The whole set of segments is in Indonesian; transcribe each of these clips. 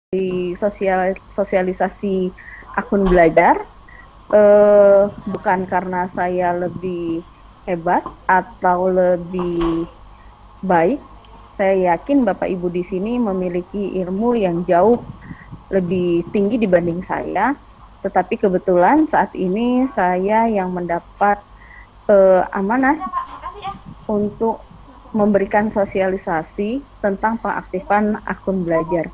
di sosialisasi akun belajar, bukan karena saya lebih hebat atau lebih baik. Saya yakin Bapak Ibu di sini memiliki ilmu yang jauh lebih tinggi dibanding saya. Tetapi kebetulan saat ini saya yang mendapat amanah untuk memberikan sosialisasi tentang pengaktifan akun belajar.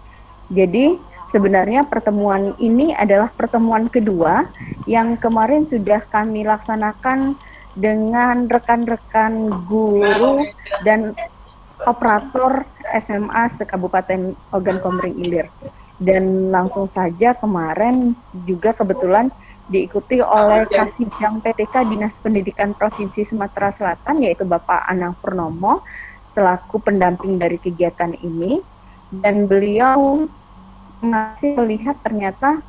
Jadi sebenarnya pertemuan ini adalah pertemuan kedua yang kemarin sudah kami laksanakan dengan rekan-rekan guru dan operator SMA se-Kabupaten Ogan Komering Ilir. Dan langsung saja kemarin juga kebetulan diikuti oleh Kasidang PTK Dinas Pendidikan Provinsi Sumatera Selatan, yaitu Bapak Anang Purnomo, selaku pendamping dari kegiatan ini. Dan beliau masih melihat ternyata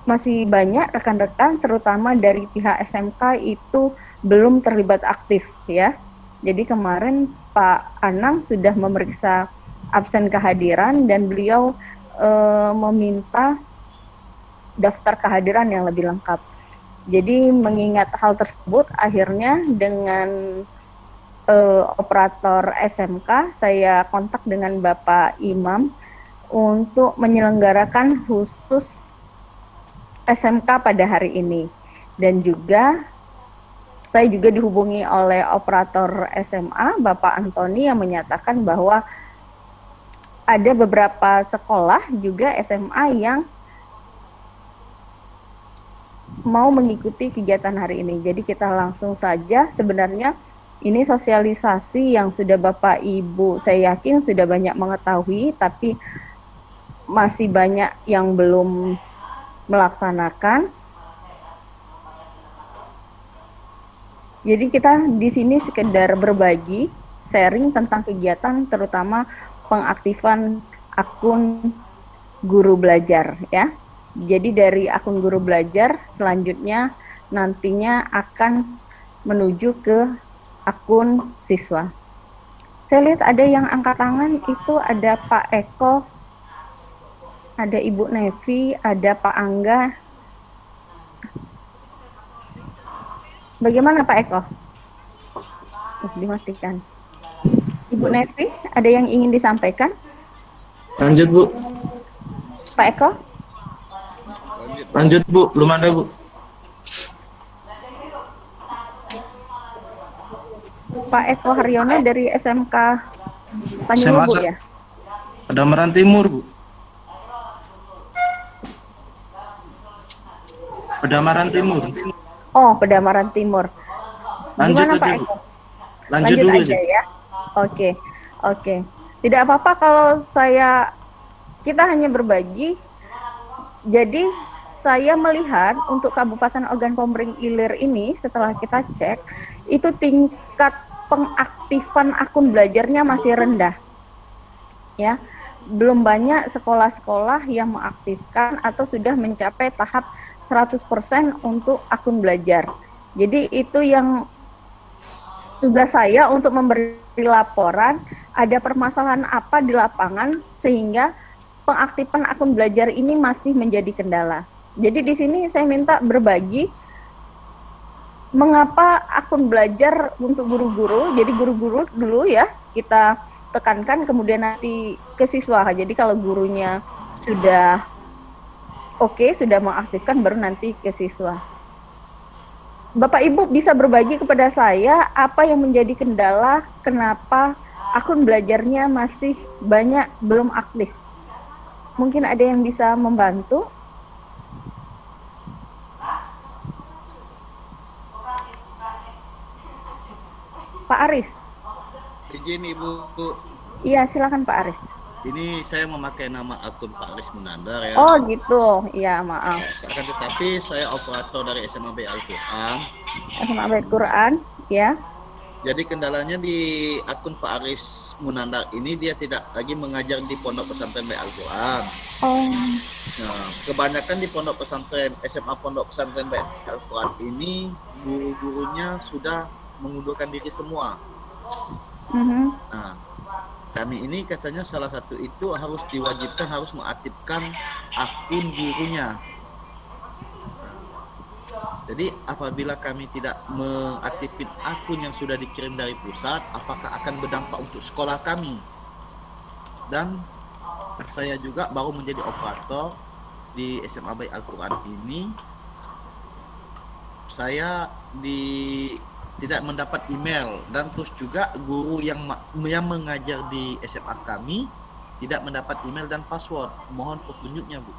masih banyak rekan-rekan, terutama dari pihak SMK itu belum terlibat aktif ya. Jadi kemarin Pak Anang sudah memeriksa absen kehadiran dan beliau meminta daftar kehadiran yang lebih lengkap. Jadi mengingat hal tersebut, akhirnya dengan operator SMK, saya kontak dengan Bapak Imam untuk menyelenggarakan khusus SMK pada hari ini. Dan juga saya juga dihubungi oleh operator SMA, Bapak Antoni, yang menyatakan bahwa ada beberapa sekolah juga SMA yang mau mengikuti kegiatan hari ini. Jadi kita langsung saja, sebenarnya ini sosialisasi yang sudah Bapak Ibu saya yakin sudah banyak mengetahui, tapi masih banyak yang belum melaksanakan. Jadi kita di sini sekedar berbagi, sharing tentang kegiatan, terutama pengaktifan akun guru belajar ya. Jadi dari akun guru belajar selanjutnya nantinya akan menuju ke akun siswa. Saya lihat ada yang angkat tangan, itu ada Pak Eko, ada Ibu Nevi, ada Pak Angga. Bagaimana Pak Eko? Dimatikan. Ibu Nevi, ada yang ingin disampaikan? Lanjut Bu. Pak Eko? Lanjut Bu, belum ada Bu. Pak Eko Haryono dari SMK Tanjung Lebu ya? Pedamaran Timur Bu. Pedamaran Timur. Oh, Pedamaran Timur. Lanjut Gimana aja Pak Bu. Eko? Lanjut dulu aja ya. Oke. Tidak apa-apa kalau kita hanya berbagi. Jadi saya melihat untuk Kabupaten Ogan Komering Ilir ini, setelah kita cek, itu tingkat pengaktifan akun belajarnya masih rendah. Ya, belum banyak sekolah-sekolah yang mengaktifkan atau sudah mencapai tahap 100% untuk akun belajar. Jadi itu yang tugas saya untuk memberi laporan ada permasalahan apa di lapangan sehingga pengaktifan akun belajar ini masih menjadi kendala. Jadi di sini saya minta berbagi mengapa akun belajar untuk guru-guru, jadi guru-guru dulu ya kita tekankan, kemudian nanti ke siswa. Jadi kalau gurunya sudah oke, sudah mengaktifkan, baru nanti ke siswa. Bapak Ibu bisa berbagi kepada saya apa yang menjadi kendala, kenapa akun belajarnya masih banyak belum aktif. Mungkin ada yang bisa membantu. Pak Aris. Izin Ibu. Iya, silakan Pak Aris. Ini saya memakai nama akun Pak Aris Munandar ya. Oh gitu, iya maaf. Akan tetapi saya operator dari SMA B Al-Quran. SMA Al-Quran, ya. Jadi kendalanya di akun Pak Aris Munandar ini dia tidak lagi mengajar di Pondok Pesantren B Al-Quran. Oh. Nah, kebanyakan di Pondok Pesantren SMA Pondok Pesantren B Al-Quran ini guru-gurunya sudah mengundurkan diri semua. Nah, kami ini katanya salah satu itu harus diwajibkan harus mengaktifkan akun gurunya. Jadi apabila kami tidak mengaktifkan akun yang sudah dikirim dari pusat, apakah akan berdampak untuk sekolah kami? Dan saya juga baru menjadi operator di SMA Baik Al-Quran ini. Saya tidak mendapat email, dan terus juga guru yang mengajar di SMA kami tidak mendapat email dan password. Mohon petunjuknya, Bu.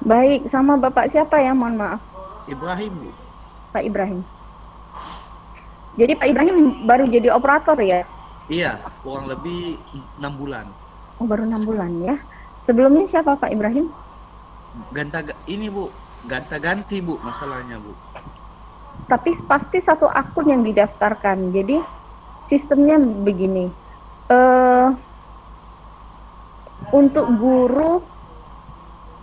Baik, sama Bapak siapa ya? Mohon maaf. Ibrahim, Bu. Pak Ibrahim. Jadi Pak Ibrahim baru jadi operator ya? Iya, kurang lebih 6 bulan. Oh, baru 6 bulan ya. Sebelumnya siapa Pak Ibrahim? Ganti Bu masalahnya, Bu. Tapi pasti satu akun yang didaftarkan. Jadi sistemnya begini. Untuk guru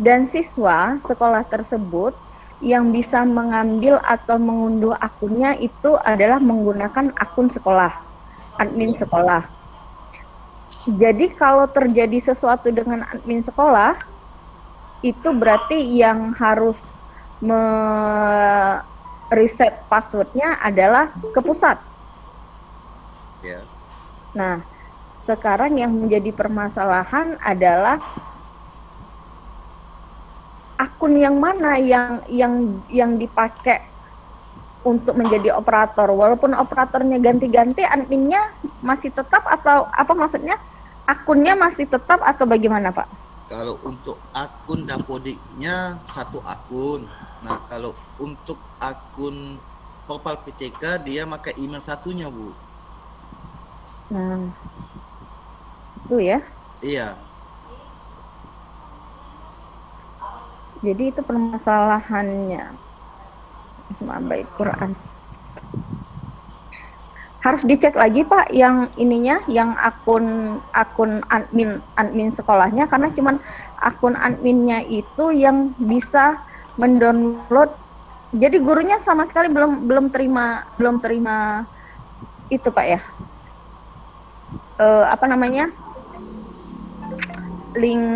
dan siswa sekolah tersebut yang bisa mengambil atau mengunduh akunnya itu adalah menggunakan akun sekolah, admin sekolah. Jadi kalau terjadi sesuatu dengan admin sekolah, itu berarti yang harus reset passwordnya adalah ke pusat. Ya. Nah, sekarang yang menjadi permasalahan adalah akun yang mana yang dipakai untuk menjadi operator. Walaupun operatornya ganti-ganti, adminnya masih tetap atau apa maksudnya? Akunnya masih tetap atau bagaimana, Pak? Kalau untuk akun Dapodiknya satu akun. Nah, kalau untuk akun Porpal PTK dia pakai email satunya, Bu. Nah, itu ya. Iya. Jadi itu permasalahannya. SMA Baik Quran. Harus dicek lagi Pak yang ininya, yang akun admin sekolahnya, karena cuman akun adminnya itu yang bisa mendownload. Jadi gurunya sama sekali belum terima itu Pak ya. Apa namanya? Link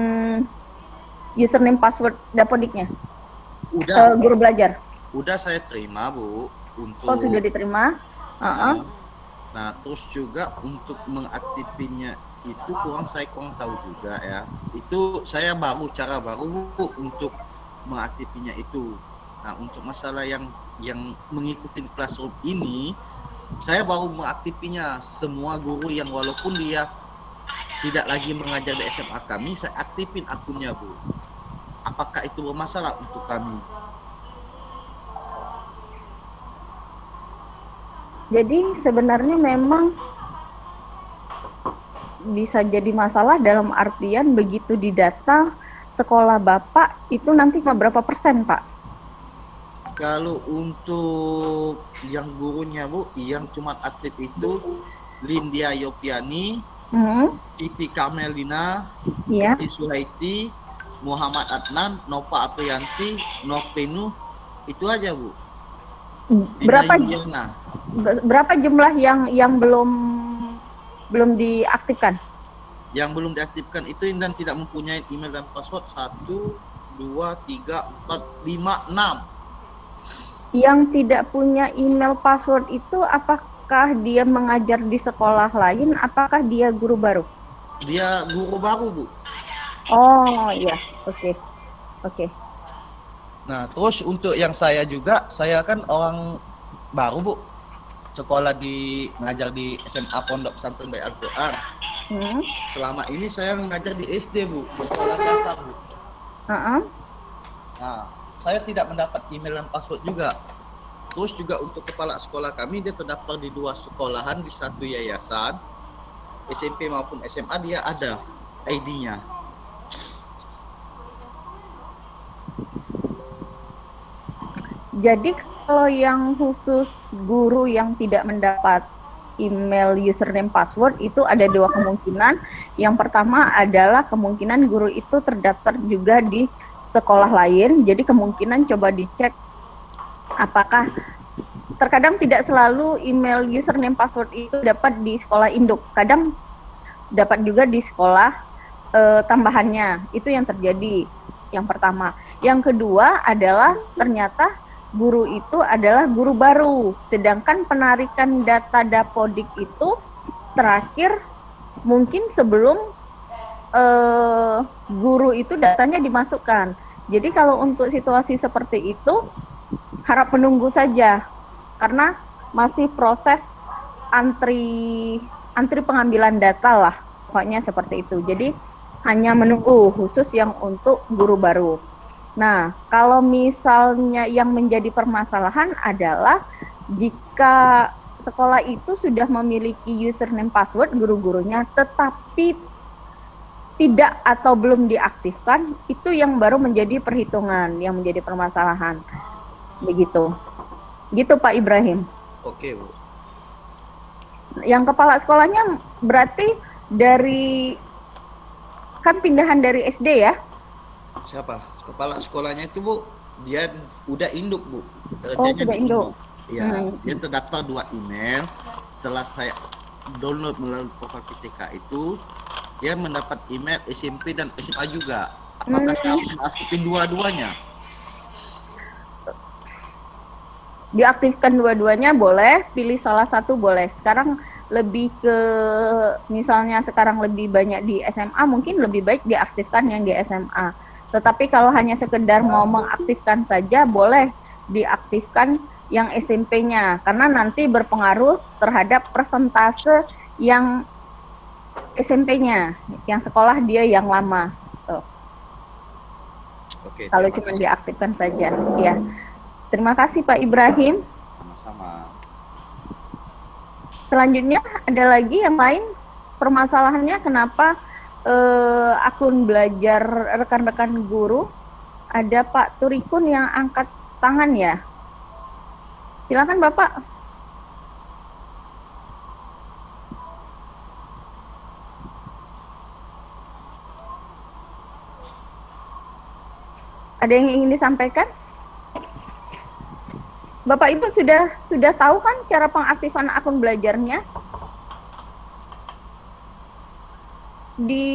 username password Dapodiknya. Udah. Guru belajar. Udah saya terima, Bu, untuk. Oh, sudah diterima. Nah, terus juga untuk mengaktifkannya itu kurang tahu juga ya. Itu saya cara baru Bu, untuk mengaktifkannya itu. Nah, untuk masalah yang mengikuti classroom ini, saya baru mengaktifkannya. Semua guru yang walaupun dia tidak lagi mengajar di SMA kami, saya aktifin akunnya, Bu. Apakah itu bermasalah untuk kami? Jadi sebenarnya memang bisa jadi masalah dalam artian begitu didata sekolah Bapak itu nanti cuma berapa persen, Pak? Kalau untuk yang gurunya, Bu, yang cuma aktif itu Lindia Yopiani, Ipi Kamelina, Iti Suhaiti, Muhammad Adnan, Nova Aprianti, Nopenu, itu aja, Bu. Berapa jumlah yang belum diaktifkan? Yang belum diaktifkan itu dan tidak mempunyai email dan password 1, 2, 3, 4, 5, 6. Yang tidak punya email password itu apakah dia mengajar di sekolah lain? Apakah dia guru baru? Dia guru baru, Bu. Oh iya, oke. Nah, terus untuk yang saya juga, saya kan orang baru, Bu. Sekolah ngajar di SMA Pondok Pesantren Baik Al-Quran. Selama ini saya mengajar di SD, Bu, sekolah dasar, Bu. Nah, saya tidak mendapat email dan password juga. Terus juga untuk kepala sekolah kami, dia terdaftar di 2 sekolahan, di 1 yayasan, SMP maupun SMA dia ada ID-nya. Jadi kalau yang khusus guru yang tidak mendapat email username password itu ada 2 kemungkinan. Yang pertama adalah kemungkinan guru itu terdaftar juga di sekolah lain. Jadi kemungkinan coba dicek apakah terkadang tidak selalu email username password itu dapat di sekolah induk. Kadang dapat juga di sekolah tambahannya. Itu yang terjadi yang pertama. Yang kedua adalah ternyata guru itu adalah guru baru, sedangkan penarikan data Dapodik itu terakhir mungkin sebelum guru itu datanya dimasukkan. Jadi kalau untuk situasi seperti itu harap menunggu saja, karena masih proses antri pengambilan data lah, pokoknya seperti itu. Jadi hanya menunggu khusus yang untuk guru baru. Nah, kalau misalnya yang menjadi permasalahan adalah jika sekolah itu sudah memiliki username password guru-gurunya, tetapi tidak atau belum diaktifkan, itu yang baru menjadi perhitungan, yang menjadi permasalahan. Begitu. Gitu Pak Ibrahim. Oke, Bu. Yang kepala sekolahnya berarti dari, kan pindahan dari SD ya? Siapa? Kepala sekolahnya itu, Bu, dia udah induk, Bu. Oh, sudah induk. Iya, dia terdaftar 2 email. Setelah saya download melalui profil PTK itu, dia mendapat email SMP dan SMA juga. Apakah saya harus aktifin dua-duanya? Diaktifkan dua-duanya boleh, pilih salah satu boleh. Sekarang lebih ke, misalnya sekarang lebih banyak di SMA, mungkin lebih baik diaktifkan yang di SMA. Tetapi kalau hanya sekedar mau mengaktifkan saja, boleh diaktifkan yang SMP-nya, karena nanti berpengaruh terhadap persentase yang SMP-nya, yang sekolah dia yang lama. Tuh. Oke, Kalau cuma diaktifkan saja, ya. Terima kasih Pak Ibrahim. sama-sama. Selanjutnya ada lagi yang lain permasalahannya kenapa akun belajar rekan-rekan guru, ada Pak Turikun yang angkat tangan ya. Silakan Bapak. Ada yang ingin disampaikan? Bapak Ibu sudah tahu kan cara pengaktifan akun belajarnya? Di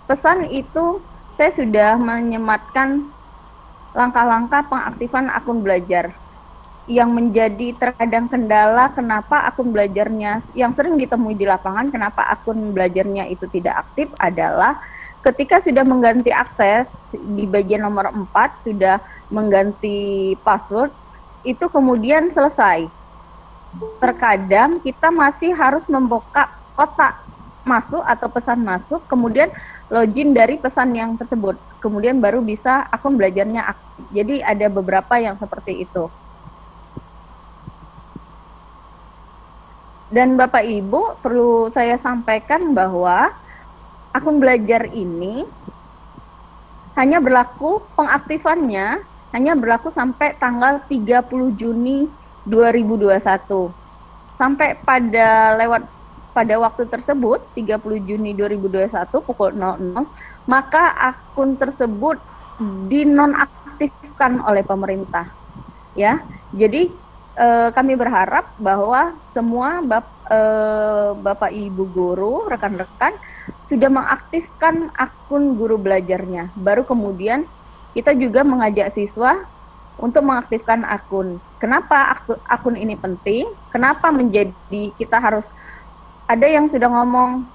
pesan itu saya sudah menyematkan langkah-langkah pengaktifan akun belajar. Yang menjadi terkadang kendala kenapa akun belajarnya, yang sering ditemui di lapangan, kenapa akun belajarnya itu tidak aktif adalah ketika sudah mengganti akses di bagian nomor 4, sudah mengganti password, itu kemudian selesai. Terkadang kita masih harus membuka kotak masuk atau pesan masuk, kemudian login dari pesan yang tersebut, kemudian baru bisa akun belajarnya aktif. Jadi ada beberapa yang seperti itu. Dan Bapak Ibu, perlu saya sampaikan bahwa akun belajar ini hanya berlaku, pengaktifannya hanya berlaku sampai tanggal 30 Juni 2021. Sampai pada waktu tersebut, 30 Juni 2021 pukul 00, maka akun tersebut dinonaktifkan oleh pemerintah. Ya. Jadi kami berharap bahwa semua Bapak Ibu guru, rekan-rekan sudah mengaktifkan akun guru belajarnya. Baru kemudian kita juga mengajak siswa untuk mengaktifkan akun. Kenapa akun ini penting? Kenapa menjadi kita harus, ada yang sudah ngomong,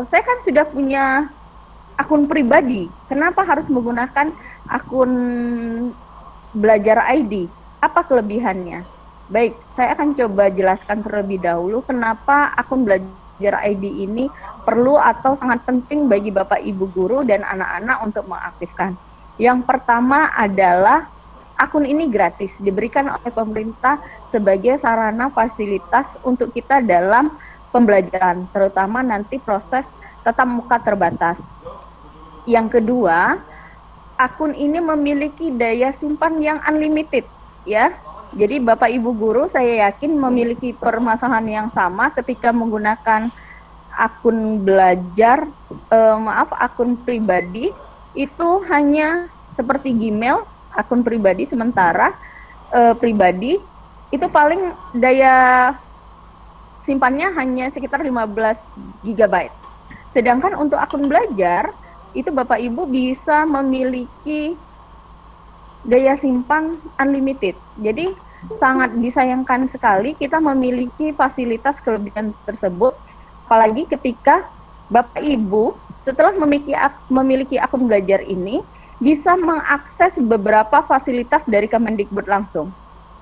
saya kan sudah punya akun pribadi, kenapa harus menggunakan akun belajar ID? Apa kelebihannya? Baik, saya akan coba jelaskan terlebih dahulu kenapa akun belajar ID ini perlu atau sangat penting bagi Bapak Ibu guru dan anak-anak untuk mengaktifkan. Yang pertama adalah akun ini gratis, diberikan oleh pemerintah sebagai sarana fasilitas untuk kita dalam pembelajaran, terutama nanti proses tatap muka terbatas. Yang kedua, akun ini memiliki daya simpan yang unlimited, ya. Jadi Bapak Ibu guru saya yakin memiliki permasalahan yang sama ketika menggunakan akun belajar, akun pribadi itu hanya seperti Gmail, akun pribadi sementara pribadi itu paling daya simpannya hanya sekitar 15 GB. Sedangkan untuk akun belajar, itu Bapak Ibu bisa memiliki daya simpan unlimited. Jadi sangat disayangkan sekali kita memiliki fasilitas kelebihan tersebut, apalagi ketika Bapak Ibu setelah memiliki akun belajar ini bisa mengakses beberapa fasilitas dari Kemendikbud langsung.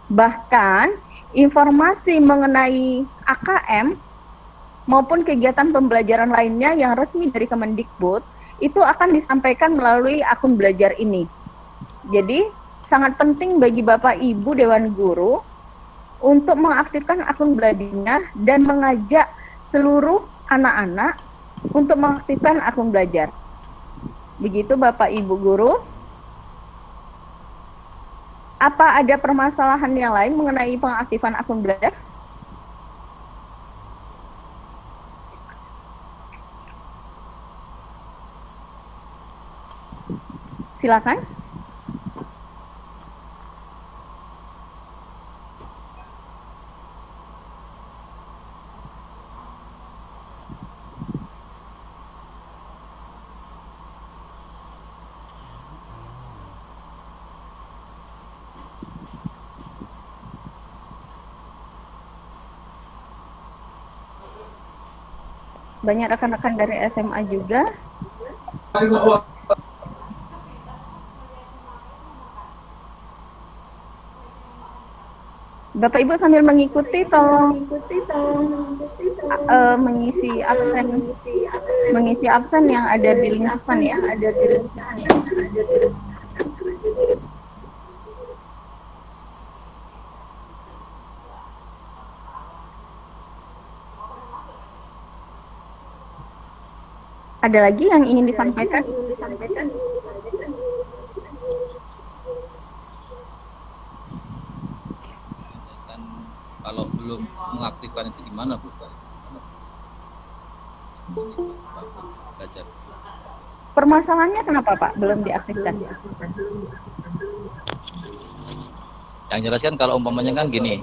Bahkan informasi mengenai AKM maupun kegiatan pembelajaran lainnya yang resmi dari Kemendikbud itu akan disampaikan melalui akun belajar ini. Jadi sangat penting bagi Bapak Ibu Dewan Guru untuk mengaktifkan akun belajarnya dan mengajak seluruh anak-anak untuk mengaktifkan akun belajar. Begitu Bapak Ibu Guru. Apa ada permasalahan yang lain mengenai pengaktifan akun belajar? Silakan. Banyak rekan-rekan dari SMA juga. Bapak Ibu sambil mengikuti tolong mengisi absen yang ada di lintasan ya. Ada lagi yang ingin disampaikan? Kan kalau belum mengaktifkan itu gimana, Bu? Belajar. Permasalahannya kenapa Pak belum diaktifkan? Yang jelas kan kalau umpamanya kan gini,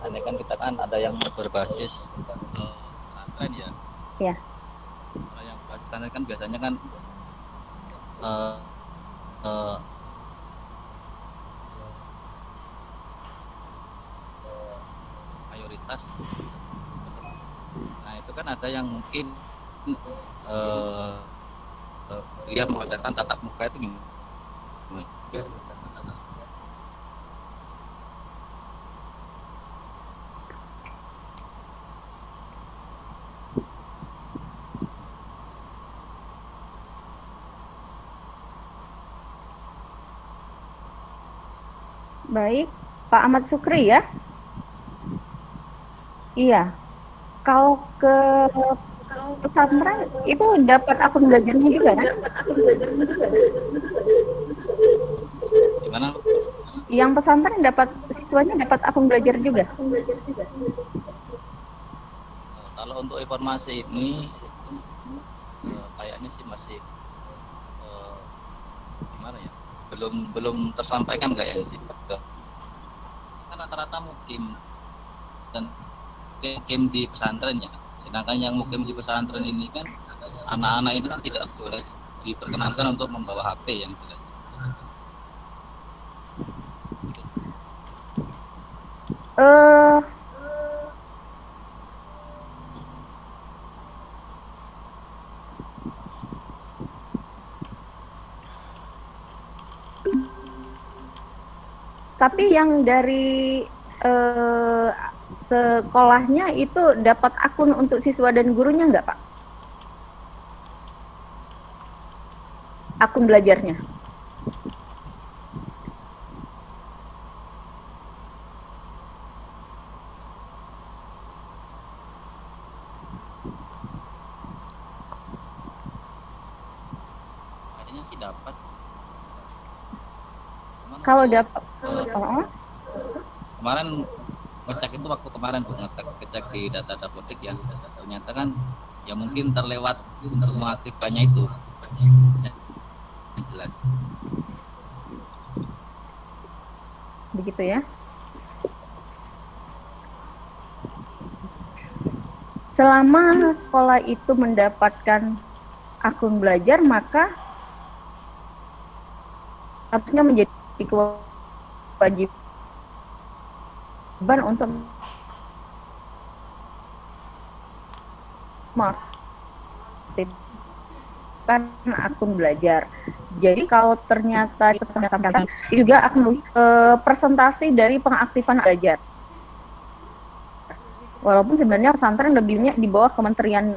aneh kan kita kan ada yang berbasis pesantren ya. Ya. Kalau yang berbasis pesantren kan biasanya kan eh, eh, mayoritas. Nah itu kan ada yang mungkin dia mengadakan tatap muka itu gimana? Baik, Pak Ahmad Sukri ya. Iya. Kalau ke pesantren itu dapat akun belajarnya juga kan? Gimana? Yang pesantren siswanya dapat akun belajar juga. Kalau untuk informasi ini kayaknya sih masih gimana ya? Belum tersampaikan kayaknya sih. Kan rata-rata mukim dan mukim di pesantren ya. Sedangkan yang mukim di pesantren ini kan anak-anak ini kan tidak boleh diperkenankan untuk membawa HP yang jelas. Tapi yang dari sekolahnya itu dapat akun untuk siswa dan gurunya nggak Pak? Akun belajarnya. Kayaknya sih dapat. Kalau dapat, kemarin ngecek itu waktu kemarin Bu, ngecek di data Dapodik ya, ternyata kan ya mungkin terlewat untuk mengaktifkannya itu yang jelas. begitu ya. selama sekolah itu mendapatkan akun belajar, maka harusnya menjadi kewajiban untuk mengaktifkan akun belajar. Jadi kalau ternyata sampai juga akan presentasi dari pengaktifan belajar. Walaupun sebenarnya pesantren lebihnya di bawah Kementerian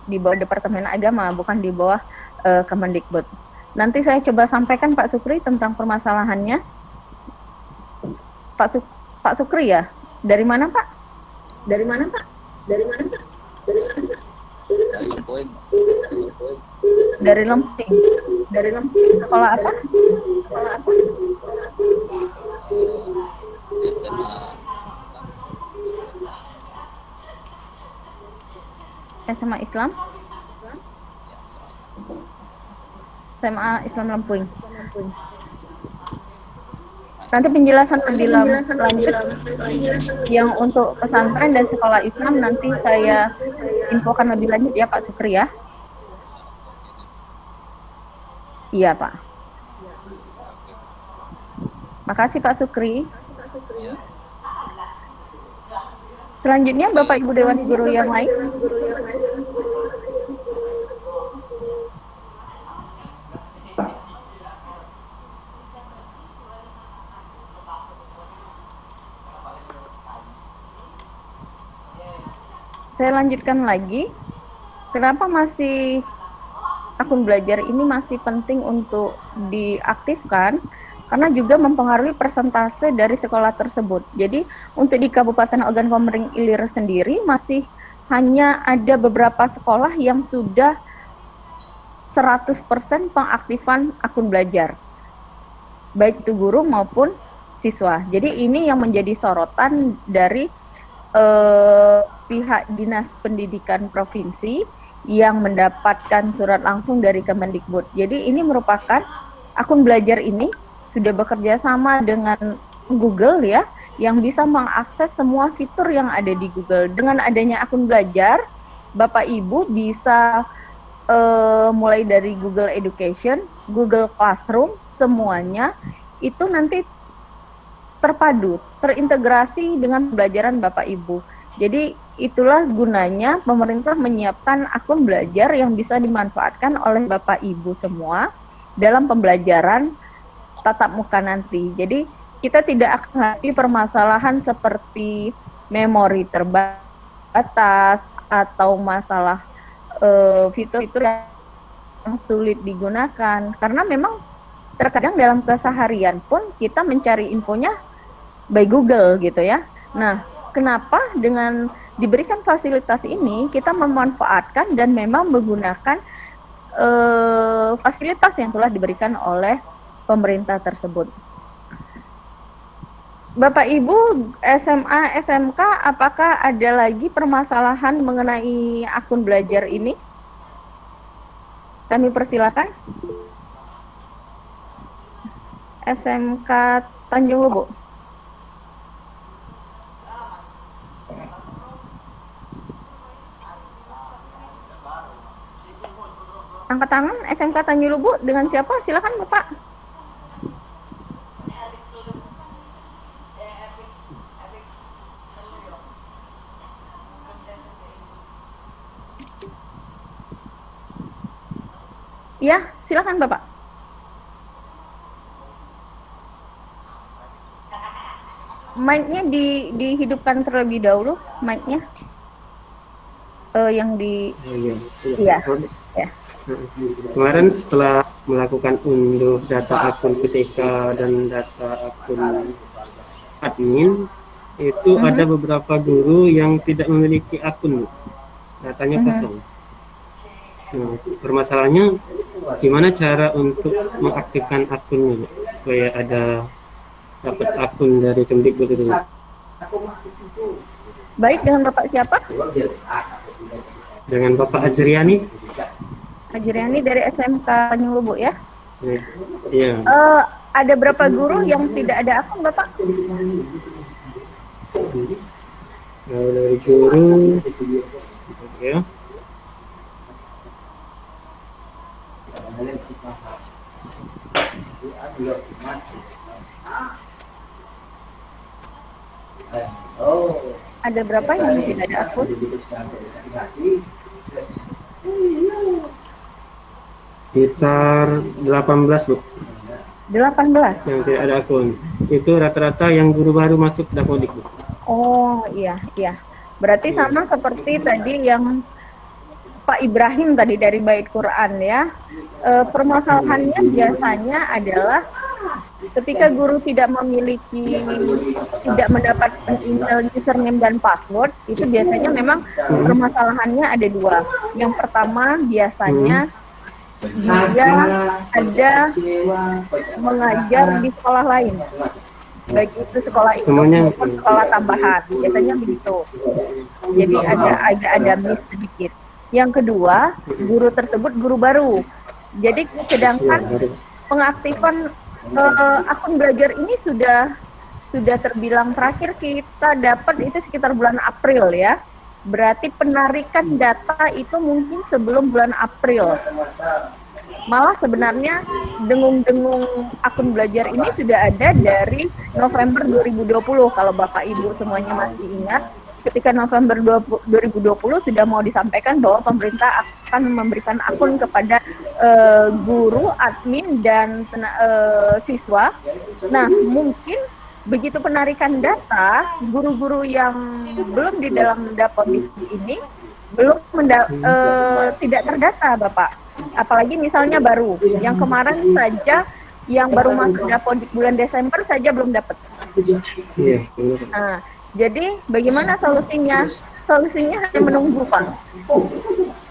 di bawah Departemen Agama, bukan di bawah Kemendikbud. Nanti saya coba sampaikan Pak Sukri tentang permasalahannya. Pak Sukri ya? Dari mana Pak? Dari mana Pak? Dari mana Pak? Dari mana Pak? Dari Lempung. Dari Lempung. Dari Lempung. Sekolah apa? Sekolah apa? SMA SMA Islam? SMA Islam Lempung. Nanti penjelasan lebih lanjut yang untuk pesantren dan sekolah Islam nanti saya infokan lebih lanjut ya Pak Sukri ya. Iya Pak. Makasih Pak Sukri. Selanjutnya Bapak Ibu Dewan Guru yang lain. Saya lanjutkan lagi. Kenapa masih akun belajar ini masih penting untuk diaktifkan? Karena juga mempengaruhi persentase dari sekolah tersebut. Jadi untuk di Kabupaten Ogan Komering Ilir sendiri masih hanya ada beberapa sekolah yang sudah 100% pengaktifan akun belajar, baik itu guru maupun siswa. Jadi ini yang menjadi sorotan dari pihak Dinas Pendidikan Provinsi yang mendapatkan surat langsung dari Kemendikbud. Jadi ini merupakan akun belajar ini sudah bekerja sama dengan Google ya, yang bisa mengakses semua fitur yang ada di Google. Dengan adanya akun belajar, Bapak Ibu bisa mulai dari Google Education, Google Classroom, semuanya itu nanti terpadu, terintegrasi dengan pembelajaran Bapak Ibu. Jadi itulah gunanya pemerintah menyiapkan akun belajar yang bisa dimanfaatkan oleh Bapak Ibu semua dalam pembelajaran tatap muka nanti. Jadi kita tidak akan menghadapi permasalahan seperti memori terbatas atau masalah fitur-fitur yang sulit digunakan, karena memang terkadang dalam keseharian pun kita mencari infonya by Google gitu ya. Nah, kenapa dengan diberikan fasilitas ini kita memanfaatkan dan memang menggunakan fasilitas yang telah diberikan oleh pemerintah tersebut. Bapak Ibu SMA, SMK, apakah ada lagi permasalahan mengenai akun belajar ini? Kami persilakan. SMK Tanjung Lubu. Angkat tangan SMK Tanjung Lubu dengan siapa? Silakan Bapak. Ya, silakan Bapak. Mic-nya dihidupkan terlebih dahulu, mic-nya. Yang di iya. Ya. Kemarin setelah melakukan unduh data akun PTK dan data akun admin, itu ada beberapa guru yang tidak memiliki akun, datanya kosong. Nah, permasalahannya gimana cara untuk mengaktifkan akunnya supaya ada dapat akun dari Kemdikbud itu? Baik, dengan Bapak siapa? Dengan Bapak Ajriani. Ajriani dari SMK Tanjung Lubu ya? Iya. Ada berapa guru yang tidak ada akun Bapak? Dari guru ya. Ada berapa yang tidak ada akun? Sekitar 18 Bu 18. yang tidak ada akun. Itu rata-rata yang guru baru masuk Dapodik Bu. Oh iya, iya. Berarti sama seperti tadi yang Pak Ibrahim tadi dari Bait Quran ya. Permasalahannya biasanya adalah ketika guru tidak memiliki, tidak mendapatkan email, username dan password, itu biasanya memang permasalahannya ada dua. Yang pertama biasanya dia ada mengajar di sekolah lain, baik itu sekolah itu Semuanya. maupun sekolah tambahan, biasanya begitu. Jadi ada miss sedikit. Yang kedua, guru tersebut guru baru. Jadi sedangkan pengaktifan akun belajar ini sudah terbilang terakhir kita dapat itu sekitar bulan April ya. Berarti penarikan data itu mungkin sebelum bulan April. Malah sebenarnya dengung-dengung akun belajar ini sudah ada dari November 2020 kalau Bapak Ibu semuanya masih ingat. Ketika November 2020 sudah mau disampaikan bahwa pemerintah akan memberikan akun kepada guru, admin, dan siswa. Nah, mungkin begitu penarikan data, guru-guru yang belum di dalam Dapodik ini belum tidak terdata, Bapak. Apalagi misalnya baru, yang kemarin saja yang baru masuk Dapodik bulan Desember saja belum dapat. Iya. Nah, jadi bagaimana solusinya? Solusinya hanya menunggu, Pak.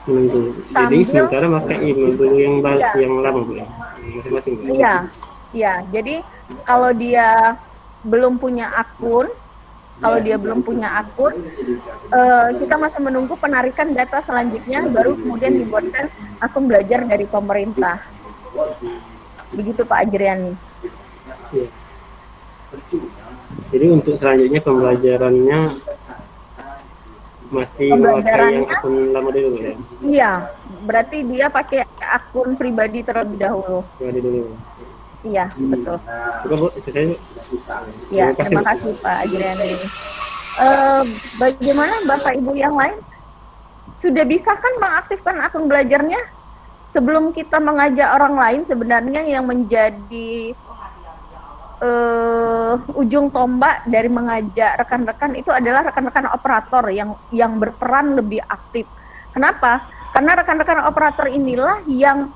Menunggu. Jadi sementara pakai email dulu yang lama Bu ya. Masing-masing Bu. Iya, iya. Jadi kalau dia belum punya akun, kita masih menunggu penarikan data selanjutnya, baru kemudian dibuatkan akun belajar dari pemerintah. Begitu Pak Ajriani. Iya. Jadi untuk selanjutnya pembelajarannya masih memakai yang akun lama dulu ya? Iya, berarti dia pakai akun pribadi terlebih dahulu. Pribadi dulu. Iya, betul. Oke Bu, itu saja Bu. Ya, terima kasih Pak Ajriani. Bagaimana Bapak Ibu yang lain? Sudah bisa kan mengaktifkan akun belajarnya? Sebelum kita mengajak orang lain, sebenarnya yang menjadi ujung tombak dari mengajak rekan-rekan itu adalah rekan-rekan operator yang berperan lebih aktif. Kenapa? Karena rekan-rekan operator inilah yang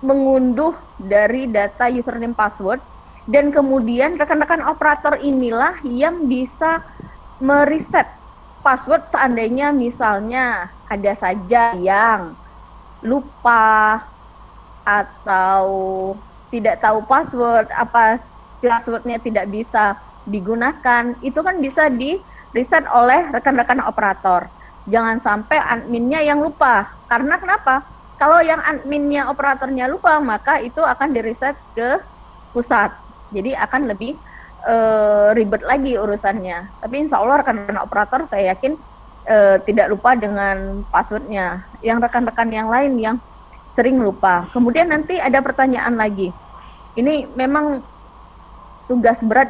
mengunduh dari data username password, dan kemudian rekan-rekan operator inilah yang bisa mereset password seandainya misalnya ada saja yang lupa atau tidak tahu password, passwordnya tidak bisa digunakan, itu kan bisa di reset oleh rekan-rekan operator. Jangan sampai adminnya yang lupa. Karena kenapa? Kalau yang adminnya operatornya lupa, maka itu akan di reset ke pusat. Jadi akan lebih ribet lagi urusannya. Tapi insya Allah rekan-rekan operator saya yakin tidak lupa dengan passwordnya. Yang rekan-rekan yang lain yang sering lupa. Kemudian nanti ada pertanyaan lagi. Ini memang tugas berat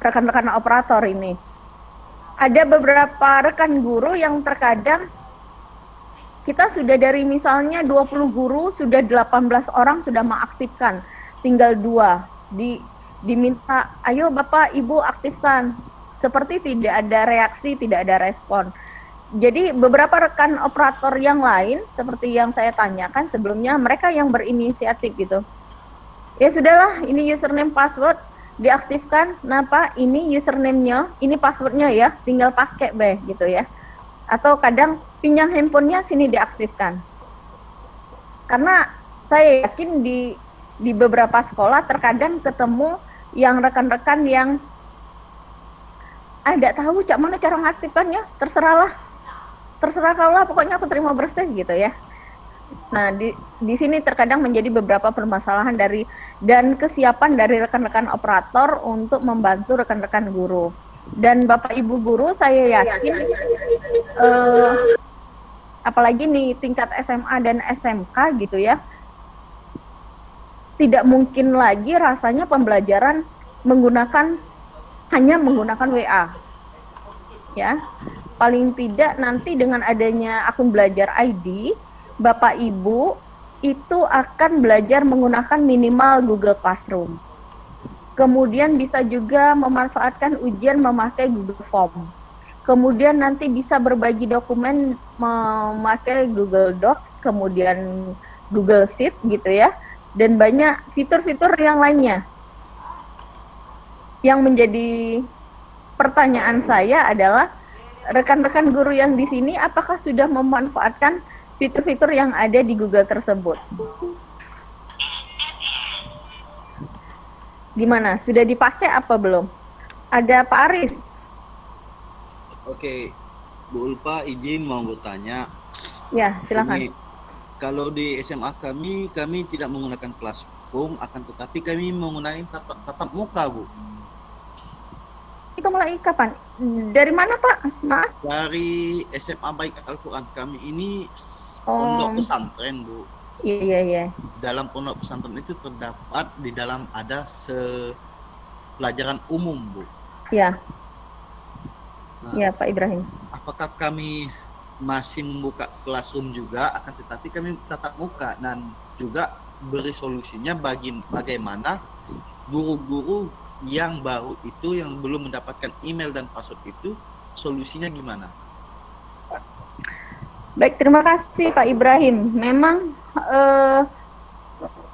rekan-rekan operator ini. Ada beberapa rekan guru yang terkadang kita sudah dari misalnya 20 guru, sudah 18 orang sudah mengaktifkan, tinggal 2 diminta, ayo Bapak Ibu aktifkan. Seperti tidak ada reaksi, tidak ada respon. Jadi beberapa rekan operator yang lain, seperti yang saya tanyakan sebelumnya, mereka yang berinisiatif gitu. Ya sudahlah, ini username password diaktifkan. Nah Pak, ini username-nya, ini password-nya ya, tinggal pakai be gitu ya. Atau kadang pinjam handphonenya sini diaktifkan. Karena saya yakin di beberapa sekolah terkadang ketemu yang rekan-rekan yang tidak tahu cak mana cara mengaktifkannya, terserah kau lah, pokoknya aku terima bersih gitu ya. Nah di sini terkadang menjadi beberapa permasalahan dan kesiapan dari rekan-rekan operator untuk membantu rekan-rekan guru. Dan Bapak Ibu guru, saya yakin apalagi nih tingkat SMA dan SMK gitu ya, tidak mungkin lagi rasanya pembelajaran hanya menggunakan WA. Ya. Paling tidak nanti dengan adanya akun belajar ID, Bapak Ibu itu akan belajar menggunakan minimal Google Classroom. Kemudian bisa juga memanfaatkan ujian memakai Google Form. Kemudian nanti bisa berbagi dokumen memakai Google Docs, kemudian Google Sheet gitu ya. Dan banyak fitur-fitur yang lainnya. Yang menjadi pertanyaan saya adalah rekan-rekan guru yang di sini apakah sudah memanfaatkan fitur-fitur yang ada di Google tersebut? Gimana? Sudah dipakai apa belum? Ada Pak Aris. Oke, Bu Ulfa izin mau bertanya. Ya, silakan. Ini, kalau di SMA kami tidak menggunakan Classroom, akan tetapi kami menggunakan tatap muka, Bu. Itu mulai kapan? Dari mana Pak? Maaf. Dari SMA Baik Al-Quran. Kami ini pondok pesantren, Bu. Iya. Dalam pondok pesantren itu terdapat di dalam ada pelajaran umum, Bu. Ya. Nah, Ya, Pak Ibrahim. apakah kami masih membuka Classroom juga, akan tetapi kami tatap muka, dan juga beri solusinya bagaimana guru-guru yang baru itu, yang belum mendapatkan email dan password itu, solusinya gimana? Baik, terima kasih Pak Ibrahim. Memang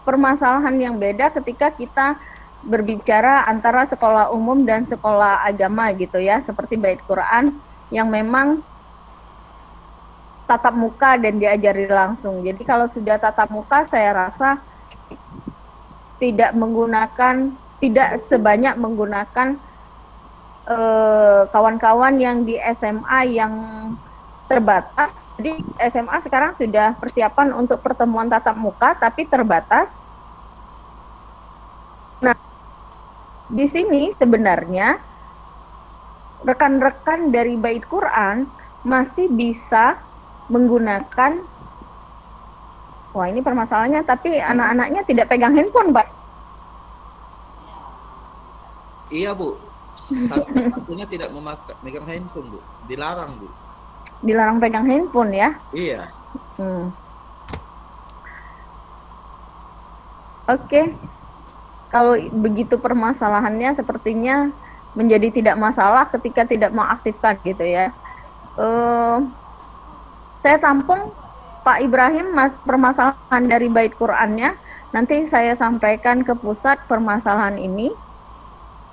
permasalahan yang beda ketika kita berbicara antara sekolah umum dan sekolah agama gitu ya, seperti Bait Quran yang memang tatap muka dan diajari langsung. Jadi kalau sudah tatap muka, saya rasa tidak sebanyak menggunakan kawan-kawan yang di SMA yang terbatas. Jadi SMA sekarang sudah persiapan untuk pertemuan tatap muka tapi terbatas. Nah, di sini sebenarnya rekan-rekan dari Bait Quran masih bisa menggunakan, wah ini permasalahannya, tapi anak-anaknya tidak pegang handphone, Pak. Iya, Bu. Satunya tidak memegang handphone, Bu. Dilarang, Bu. Dilarang pegang handphone ya. Iya. Oke. Kalau begitu permasalahannya sepertinya menjadi tidak masalah ketika tidak mengaktifkan gitu ya. Saya tampung Pak Ibrahim permasalahan dari Bait Qurannya. Nanti saya sampaikan ke pusat permasalahan ini.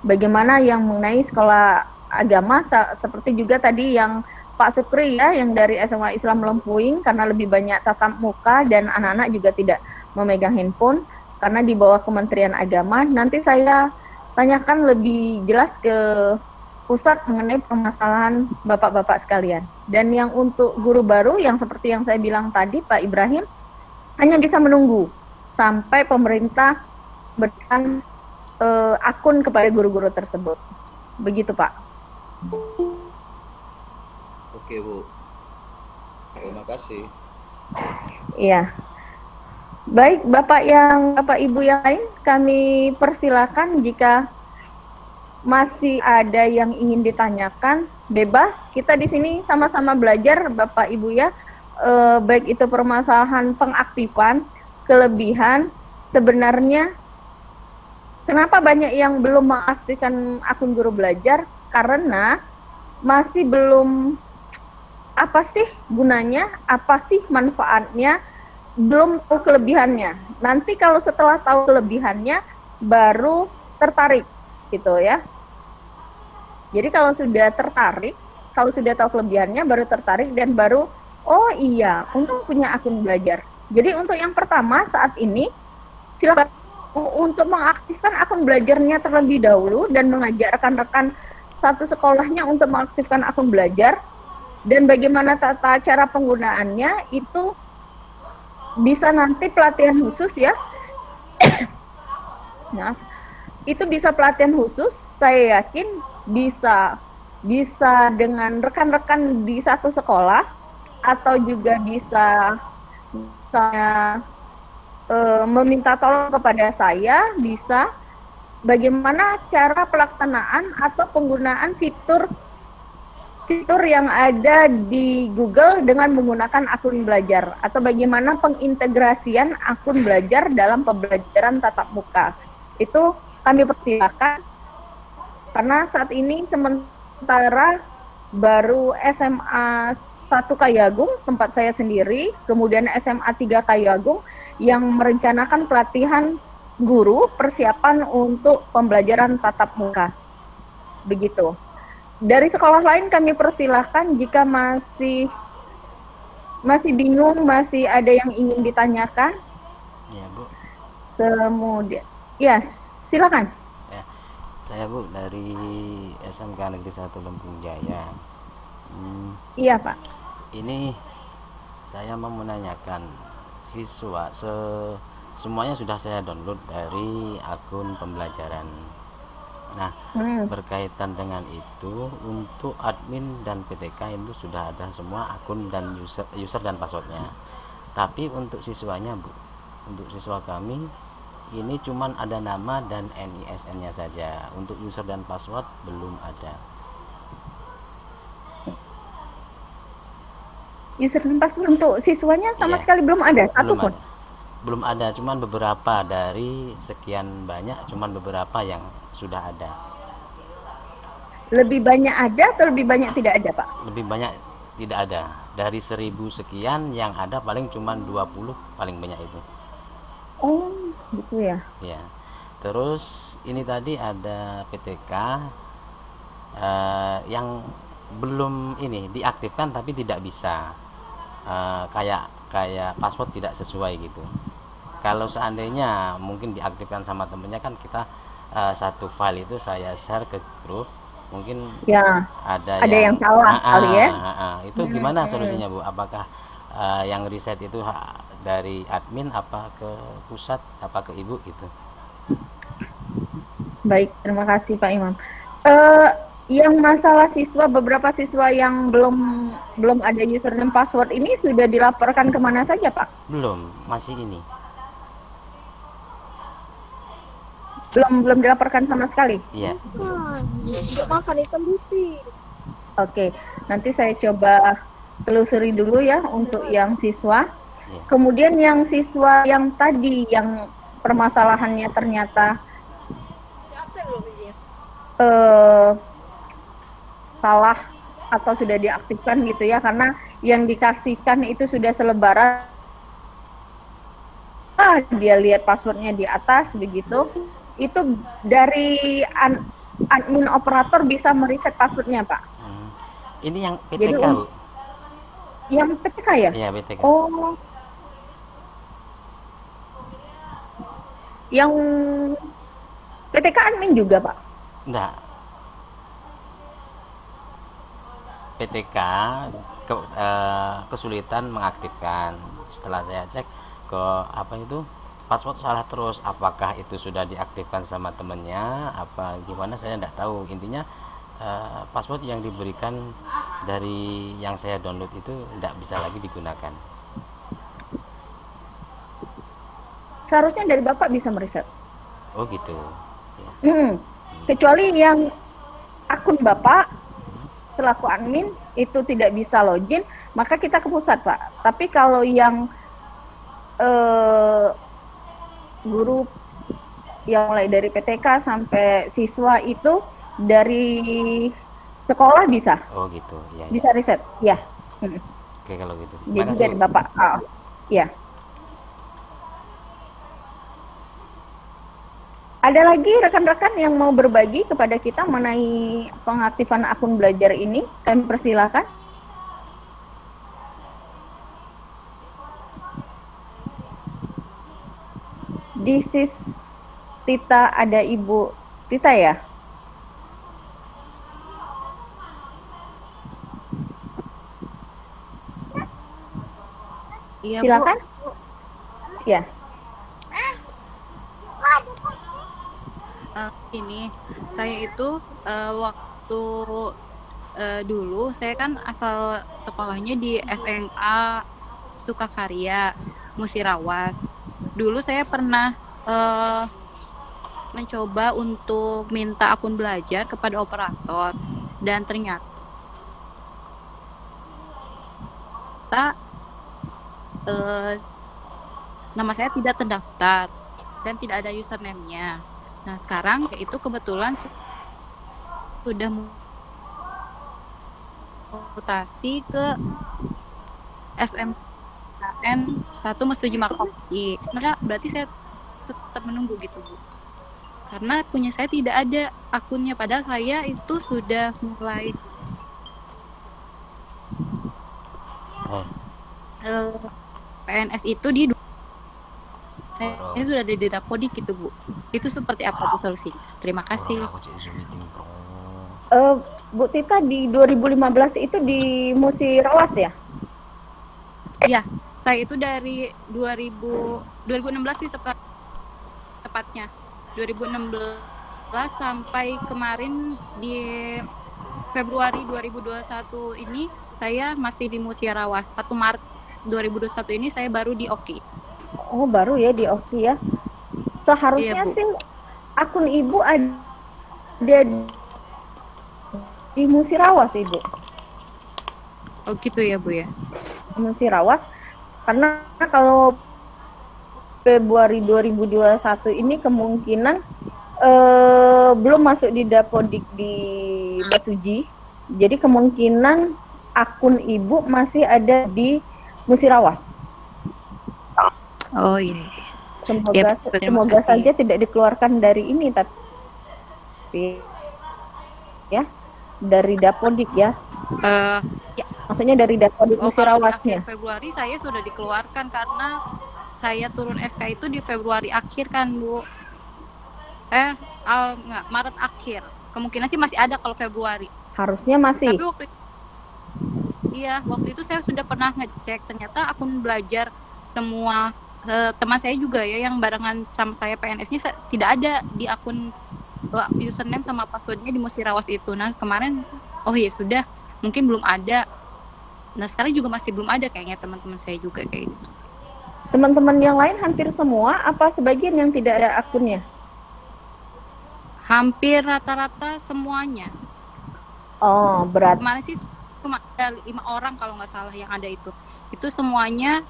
Bagaimana yang mengenai sekolah agama, seperti juga tadi yang Pak Sukri ya, yang dari SMA Islam Lempuing, karena lebih banyak tatap muka dan anak-anak juga tidak memegang handphone karena di bawah Kementerian Agama. Nanti saya tanyakan lebih jelas ke pusat mengenai permasalahan bapak-bapak sekalian. Dan yang untuk guru baru yang seperti yang saya bilang tadi Pak Ibrahim, hanya bisa menunggu sampai pemerintah berikan akun kepada guru-guru tersebut. Begitu Pak. Oke, Bu. Terima kasih. Iya. Baik, Bapak Ibu yang lain, kami persilakan jika masih ada yang ingin ditanyakan, bebas. Kita di sini sama-sama belajar, Bapak Ibu ya. Baik itu permasalahan pengaktifan, kelebihan, sebenarnya kenapa banyak yang belum mengaktifkan akun guru belajar? Karena masih belum, apa sih gunanya, apa sih manfaatnya, belum tahu kelebihannya. Nanti kalau setelah tahu kelebihannya, baru tertarik, gitu ya. Jadi kalau sudah tertarik, kalau sudah tahu kelebihannya, baru tertarik dan baru, oh iya, untuk punya akun belajar. Jadi untuk yang pertama saat ini, silakan untuk mengaktifkan akun belajarnya terlebih dahulu dan mengajak rekan-rekan satu sekolahnya untuk mengaktifkan akun belajar, dan bagaimana tata cara penggunaannya itu bisa nanti pelatihan khusus ya. Nah, itu bisa pelatihan khusus, saya yakin bisa bisa dengan rekan-rekan di satu sekolah, atau juga bisa misalnya meminta tolong kepada saya, bisa bagaimana cara pelaksanaan atau penggunaan fitur yang ada di Google dengan menggunakan akun belajar, atau bagaimana pengintegrasian akun belajar dalam pembelajaran tatap muka. Itu kami persilakan, karena saat ini sementara baru SMA 1 Kayagung, tempat saya sendiri, kemudian SMA 3 Kayagung yang merencanakan pelatihan guru persiapan untuk pembelajaran tatap muka. Begitu. Dari sekolah lain kami persilahkan jika masih bingung, masih ada yang ingin ditanyakan. Ya Bu. Kemudian, ya silakan. Ya, saya Bu dari SMK Negeri 1 Lempung Jaya. Iya Pak. Ini saya mau menanyakan, siswa semuanya sudah saya download dari akun pembelajaran. Nah, berkaitan dengan itu, untuk admin dan PTK itu sudah ada semua akun dan user dan passwordnya. Tapi untuk siswanya Bu, untuk siswa kami ini cuman ada nama dan NISN-nya saja. Untuk user dan password belum ada. User dan password untuk siswanya sama Iya. sekali belum ada, satu pun. Belum ada, cuman beberapa dari sekian banyak, cuman beberapa yang sudah ada. Lebih banyak ada atau lebih banyak tidak ada Pak? Lebih banyak tidak ada. Dari 1000 sekian yang ada paling cuman 20 paling banyak itu. Oh, gitu ya. Ya. Terus ini tadi ada PTK yang belum ini diaktifkan tapi tidak bisa. Kayak password tidak sesuai gitu. Kalau seandainya mungkin diaktifkan sama temennya, kan kita satu file itu saya share ke grup, mungkin Ya, ada yang salah kali ya. Itu gimana solusinya Bu? Apakah yang riset itu dari admin, apa ke pusat, apa ke ibu gitu? Baik, terima kasih Pak Imam. Yang masalah siswa, beberapa siswa yang belum ada user dan password ini sudah dilaporkan kemana saja Pak? Belum, masih ini. Belum dilaporkan sama sekali? Iya. Nggak makan ikan putih. Oke, nanti saya coba telusuri dulu ya untuk yang siswa. Iya. Kemudian yang siswa yang tadi yang permasalahannya ternyata salah atau sudah diaktifkan gitu ya, karena yang dikasihkan itu sudah selebaran, dia lihat passwordnya di atas begitu, itu dari admin operator bisa mereset passwordnya Pak. Ini yang Jadi, PTK Bu? Yang PTK ya? Iya, PTK. Oh, yang PTK admin juga Pak? Enggak. PTK kesulitan mengaktifkan. Setelah saya cek ke apa itu, password salah terus. Apakah itu sudah diaktifkan sama temennya, apa gimana, saya enggak tahu. Intinya password yang diberikan dari yang saya download itu enggak bisa lagi digunakan. Seharusnya dari Bapak bisa mereset. Oh gitu ya. Kecuali yang akun Bapak selaku admin itu tidak bisa login, maka kita ke pusat Pak. Tapi kalau yang guru yang mulai dari PTK sampai siswa itu dari sekolah bisa. Oh gitu ya, Bisa riset ya. Oke kalau gitu. Jadi dari Bapak ya. Ada lagi rekan-rekan yang mau berbagi kepada kita mengenai pengaktifan akun belajar ini? Kami persilakan. This is Tita, ada Ibu Tita ya? Iya, Silakan. Bu. Ya. Ini saya itu waktu dulu saya kan asal sekolahnya di SMA Sukakarya, Musirawas. Dulu saya pernah mencoba untuk minta akun belajar kepada operator dan ternyata eh, nama saya tidak terdaftar dan tidak ada username-nya. Nah, sekarang itu kebetulan sudah mutasi ke SMKN 1 Mesuji Makoki. Nah, berarti saya tetap menunggu gitu, Bu. Karena punya saya tidak ada akunnya, padahal saya itu sudah mulai Oh, PNS itu di saya sudah di Dapodik gitu, Bu. Itu seperti apa Bu solusinya? Terima kasih. aku cek Zoom meeting, bro. Bu Tita di 2015 itu di Musirawas ya? Iya, saya itu dari 2016 sih tepatnya. 2016 sampai kemarin di Februari 2021 ini saya masih di Musirawas. 1 Maret 2021 ini saya baru di Oki. Oh, baru ya di Oki ya. Seharusnya Iya, Bu. sih akun Ibu ada di Musirawas, Ibu. Oh gitu ya, Bu ya. Musirawas, karena kalau Februari 2021 ini kemungkinan belum masuk di Dapodik di Mesuji. Jadi kemungkinan akun Ibu masih ada di Musirawas. Oh iya. Semoga Ya, betul, terima semoga kasih. saja tidak dikeluarkan dari ini, tapi ya dari Dapodik ya. Ya, Maksudnya dari Dapodik kalau di Musirawasnya. akhir Februari saya sudah dikeluarkan karena saya turun SK itu di Februari akhir kan, Bu. Enggak, Maret akhir. Kemungkinan sih masih ada kalau Februari. Harusnya masih. Tapi waktu itu saya sudah pernah ngecek, ternyata akun belajar semua teman saya juga ya yang barengan sama saya PNS-nya tidak ada di akun username sama passwordnya di Musirawas itu. Nah kemarin oh ya sudah, mungkin belum ada. Nah sekarang juga masih belum ada kayaknya teman-teman saya juga kayak gitu. Teman-teman yang lain hampir semua apa sebagian yang tidak ada akunnya? Hampir rata-rata semuanya. Oh, berat. Kemarin sih cuma ada 5 orang kalau nggak salah yang ada itu. Itu semuanya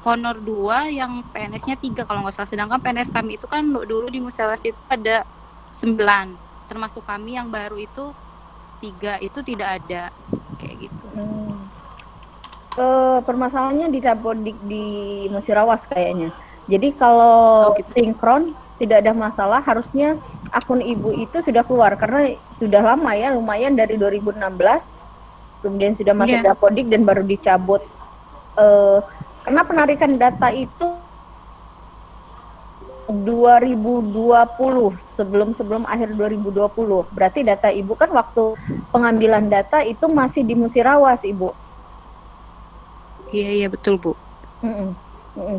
honor 2 yang PNS-nya 3 kalau nggak salah. Sedangkan PNS kami itu kan dulu di Musyawarah itu ada 9. Termasuk kami yang baru itu 3 itu tidak ada kayak gitu. Permasalahannya di Dapodik di Musirawas kayaknya. Jadi kalau gitu. sinkron tidak ada masalah, harusnya akun Ibu itu sudah keluar karena sudah lama ya, lumayan dari 2016. Kemudian sudah masuk Dapodik dan baru dicabut. Karena penarikan data itu 2020, sebelum akhir 2020. Berarti data Ibu kan waktu pengambilan data itu masih di Musirawas, Ibu. Iya betul, Bu.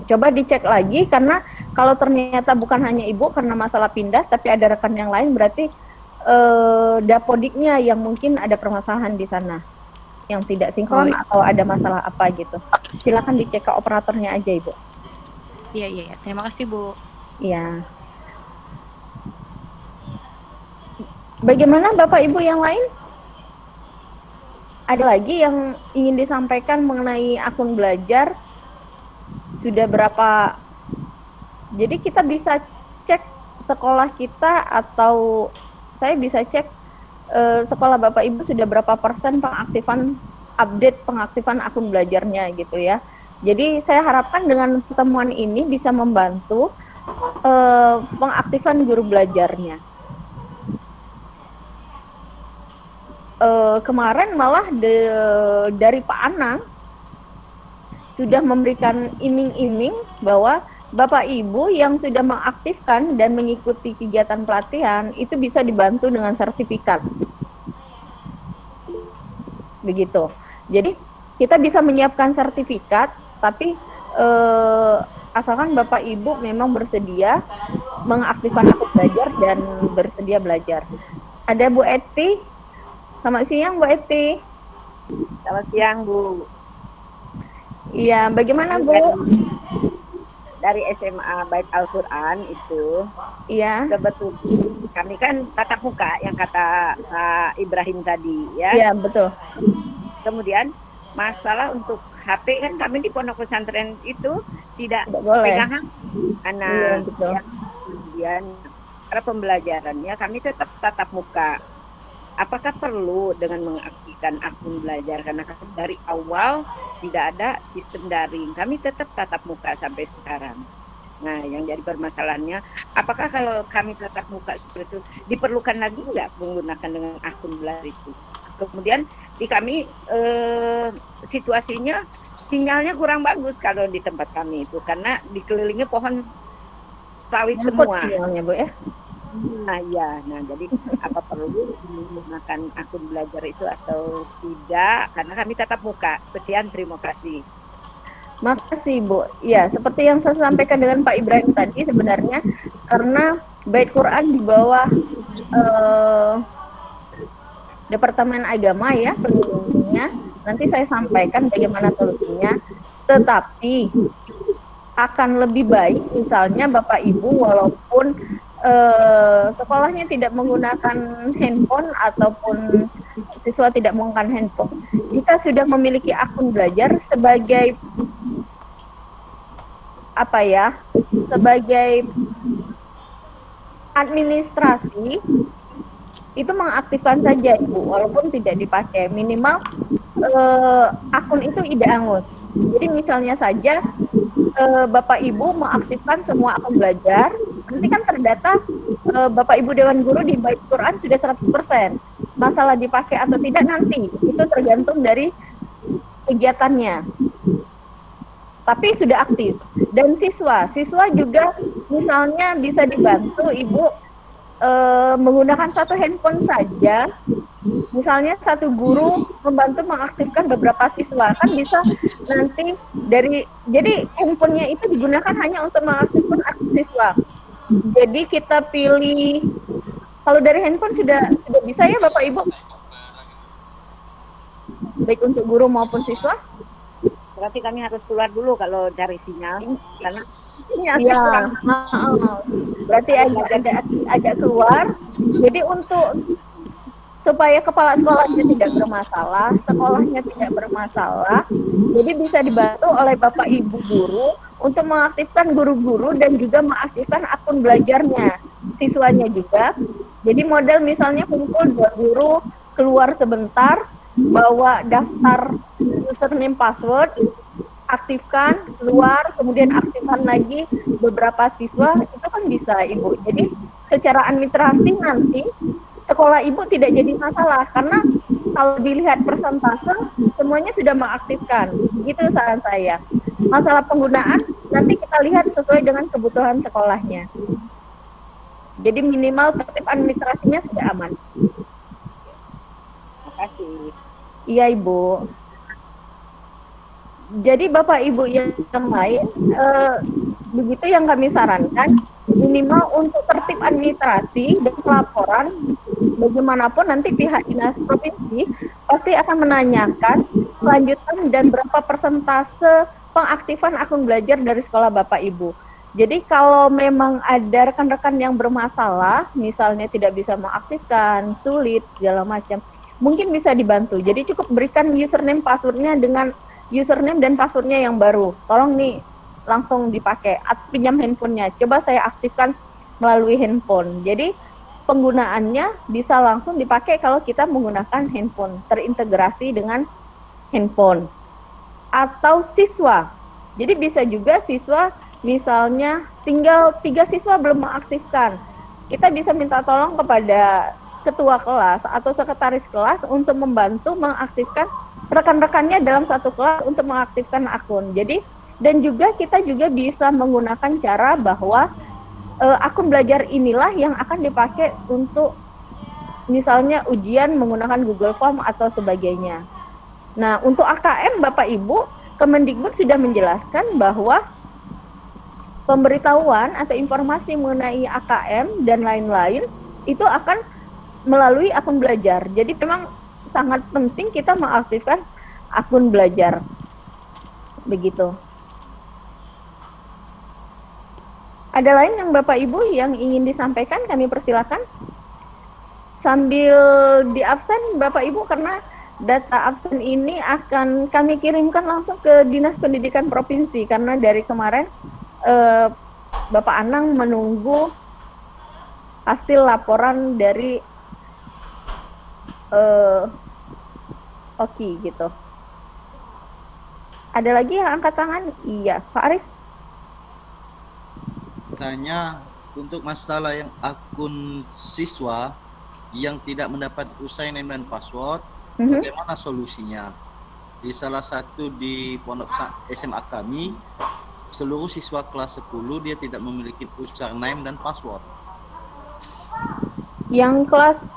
Coba dicek lagi, karena kalau ternyata bukan hanya Ibu karena masalah pindah, tapi ada rekan yang lain, berarti Dapodiknya yang mungkin ada permasalahan di sana, yang tidak sinkron atau ada masalah apa gitu. Silakan dicek ke operatornya aja, Ibu. Iya. Terima kasih, Bu. Iya. Bagaimana Bapak Ibu yang lain? Ada lagi yang ingin disampaikan mengenai akun belajar? Sudah berapa? Jadi kita bisa cek sekolah kita, atau saya bisa cek sekolah Bapak Ibu sudah berapa persen update pengaktifan akun belajarnya gitu ya. Jadi saya harapkan dengan pertemuan ini bisa membantu pengaktifan guru belajarnya. Kemarin malah dari Pak Anang sudah memberikan iming-iming bahwa Bapak Ibu yang sudah mengaktifkan dan mengikuti kegiatan pelatihan itu bisa dibantu dengan sertifikat. Begitu. Jadi kita bisa menyiapkan sertifikat, tapi asalkan Bapak Ibu memang bersedia mengaktifkan akun belajar dan bersedia belajar. Ada Bu Eti, Selamat siang Bu Eti. Selamat siang Bu. Iya, bagaimana Bu? Dari SMA Bait Al-Quran itu, Iya. kebetulan kami kan tatap muka yang kata Pak Ibrahim tadi ya. Iya, betul. Kemudian masalah untuk HP kan kami di pondok pesantren itu tidak boleh. pegangan Iya, anak. betul. Ya. Kemudian cara pembelajarannya kami tetap tatap muka. Apakah perlu dengan mengaktifkan akun belajar karena kan dari awal tidak ada sistem daring, kami tetap tatap muka sampai sekarang. Nah, yang jadi permasalahannya, apakah kalau kami tatap muka seperti itu diperlukan lagi nggak menggunakan dengan akun belajar itu? Kemudian di kami situasinya sinyalnya kurang bagus kalau di tempat kami itu karena dikelilingi pohon sawit Nyangkut semua. sinyalnya Bu ya. Nah ya, nah jadi apa perlu menggunakan akun belajar itu atau tidak? Karena kami tatap muka. Sekian, terima kasih. Makasih Bu. Ya, seperti yang saya sampaikan dengan Pak Ibrahim tadi sebenarnya karena Bait Quran di bawah Departemen Agama ya penelitiannya. Nanti saya sampaikan bagaimana solusinya. Tetapi akan lebih baik misalnya Bapak Ibu walaupun sekolahnya tidak menggunakan handphone ataupun siswa tidak menggunakan handphone, jika sudah memiliki akun belajar sebagai apa ya, sebagai administrasi itu mengaktifkan saja Ibu walaupun tidak dipakai, minimal akun itu tidak angus. Jadi misalnya saja Bapak Ibu mengaktifkan semua akun belajar, nanti kan terdata Bapak Ibu Dewan Guru di Bait Quran sudah 100%. Masalah dipakai atau tidak nanti itu tergantung dari kegiatannya. Tapi sudah aktif. Dan siswa juga misalnya bisa dibantu Ibu menggunakan satu handphone saja. Misalnya satu guru membantu mengaktifkan beberapa siswa, kan bisa nanti jadi handphonenya itu digunakan hanya untuk mengaktifkan akun siswa. Jadi kita pilih, kalau dari handphone sudah bisa ya Bapak Ibu, baik untuk guru maupun siswa. Berarti kami harus keluar dulu kalau cari sinyal karena Iya, berarti ada keluar. Jadi untuk supaya kepala sekolahnya tidak bermasalah, sekolahnya tidak bermasalah, jadi bisa dibantu oleh Bapak Ibu guru untuk mengaktifkan guru-guru dan juga mengaktifkan akun belajarnya, siswanya juga. Jadi model misalnya kumpul 2 guru, keluar sebentar, bawa daftar username password, aktifkan, keluar, kemudian aktifkan lagi beberapa siswa, itu kan bisa Ibu. Jadi secara administrasi nanti sekolah Ibu tidak jadi masalah, karena kalau dilihat persentase semuanya sudah mengaktifkan. Gitu saran saya. Masalah penggunaan nanti kita lihat sesuai dengan kebutuhan sekolahnya. Jadi minimal tertib administrasinya sudah aman. Terima kasih. Iya Ibu. Jadi Bapak Ibu yang lain, begitu yang kami sarankan, minimal untuk tertib administrasi dan pelaporan, bagaimanapun nanti pihak dinas provinsi pasti akan menanyakan kelanjutan dan berapa persentase pengaktifan akun belajar dari sekolah Bapak Ibu. Jadi kalau memang ada rekan-rekan yang bermasalah, misalnya tidak bisa mengaktifkan, sulit, segala macam, mungkin bisa dibantu. Jadi cukup berikan username passwordnya dengan username dan passwordnya yang baru. Tolong nih langsung dipakai. Pinjam handphonenya. Coba saya aktifkan melalui handphone. Jadi penggunaannya bisa langsung dipakai kalau kita menggunakan handphone, terintegrasi dengan handphone. Atau siswa. Jadi bisa juga siswa misalnya tinggal 3 siswa belum mengaktifkan. Kita bisa minta tolong kepada ketua kelas atau sekretaris kelas untuk membantu mengaktifkan rekan-rekannya dalam satu kelas untuk mengaktifkan akun. Jadi dan juga kita juga bisa menggunakan cara bahwa akun belajar inilah yang akan dipakai untuk misalnya ujian menggunakan Google Form atau sebagainya. Nah, untuk AKM Bapak Ibu, Kemendikbud sudah menjelaskan bahwa pemberitahuan atau informasi mengenai AKM dan lain-lain itu akan melalui akun belajar. Jadi memang sangat penting kita mengaktifkan akun belajar. Begitu. Ada lain yang Bapak Ibu yang ingin disampaikan, kami persilakan. Sambil di absen Bapak Ibu, karena data absen ini akan kami kirimkan langsung ke Dinas Pendidikan Provinsi, karena dari kemarin Bapak Anang menunggu hasil laporan dari Oki gitu. Ada lagi yang angkat tangan? Iya, Pak Aris. Tanya untuk masalah yang akun siswa yang tidak mendapat username dan password, bagaimana solusinya? Di salah satu di pondok SMA kami, seluruh siswa kelas 10 dia tidak memiliki username dan password. Yang kelas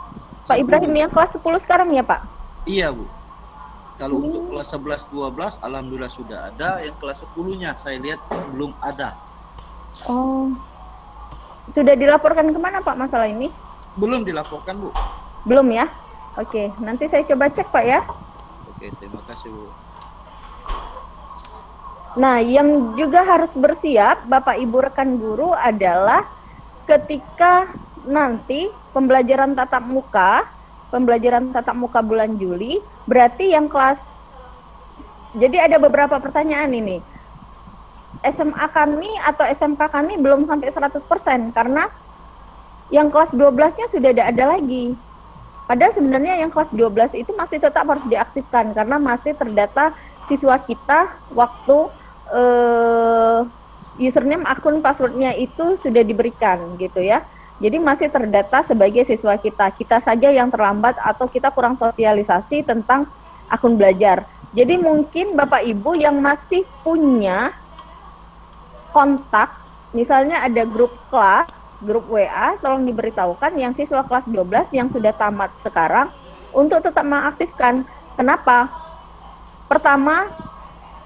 Pak Ibrahim yang kelas 10 sekarang ya, Pak? Iya, Bu. Kalau untuk kelas 11 12 alhamdulillah sudah ada, yang kelas 10-nya saya lihat belum ada. Oh. Sudah dilaporkan kemana, Pak, masalah ini? Belum dilaporkan, Bu. Belum ya? Oke, nanti saya coba cek, Pak ya. Oke, terima kasih, Bu. Nah, yang juga harus bersiap Bapak Ibu rekan guru adalah ketika nanti pembelajaran tatap muka bulan Juli, berarti yang kelas, jadi ada beberapa pertanyaan ini. SMA kami atau SMK kami belum sampai 100% karena yang kelas 12-nya sudah tidak ada lagi. Padahal sebenarnya yang kelas 12 itu masih tetap harus diaktifkan karena masih terdata siswa kita waktu username akun passwordnya itu sudah diberikan gitu ya. Jadi masih terdata sebagai siswa kita. Kita saja yang terlambat atau kita kurang sosialisasi tentang akun belajar. Jadi mungkin Bapak Ibu yang masih punya kontak, misalnya ada grup kelas, grup WA, tolong diberitahukan yang siswa kelas 12 yang sudah tamat sekarang untuk tetap mengaktifkan. Kenapa? Pertama,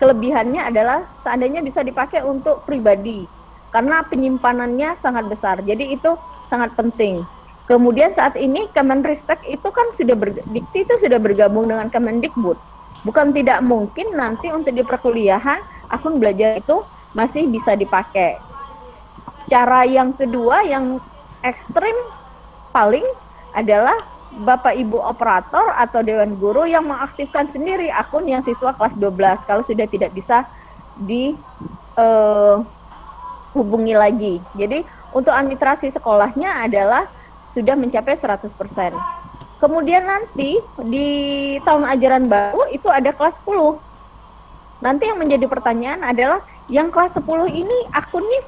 kelebihannya adalah seandainya bisa dipakai untuk pribadi, karena penyimpanannya sangat besar. Jadi itu sangat penting. Kemudian saat ini Kemenristek itu kan Dikti itu sudah bergabung dengan Kemendikbud. Bukan tidak mungkin nanti untuk di perkuliahan akun belajar itu masih bisa dipakai. Cara yang kedua yang ekstrim paling adalah Bapak Ibu operator atau Dewan Guru yang mengaktifkan sendiri akun yang siswa kelas 12 kalau sudah tidak bisa dihubungi lagi. Jadi untuk administrasi sekolahnya adalah sudah mencapai 100%. Kemudian nanti di tahun ajaran baru itu ada kelas 10. Nanti yang menjadi pertanyaan adalah yang kelas 10 ini akunnya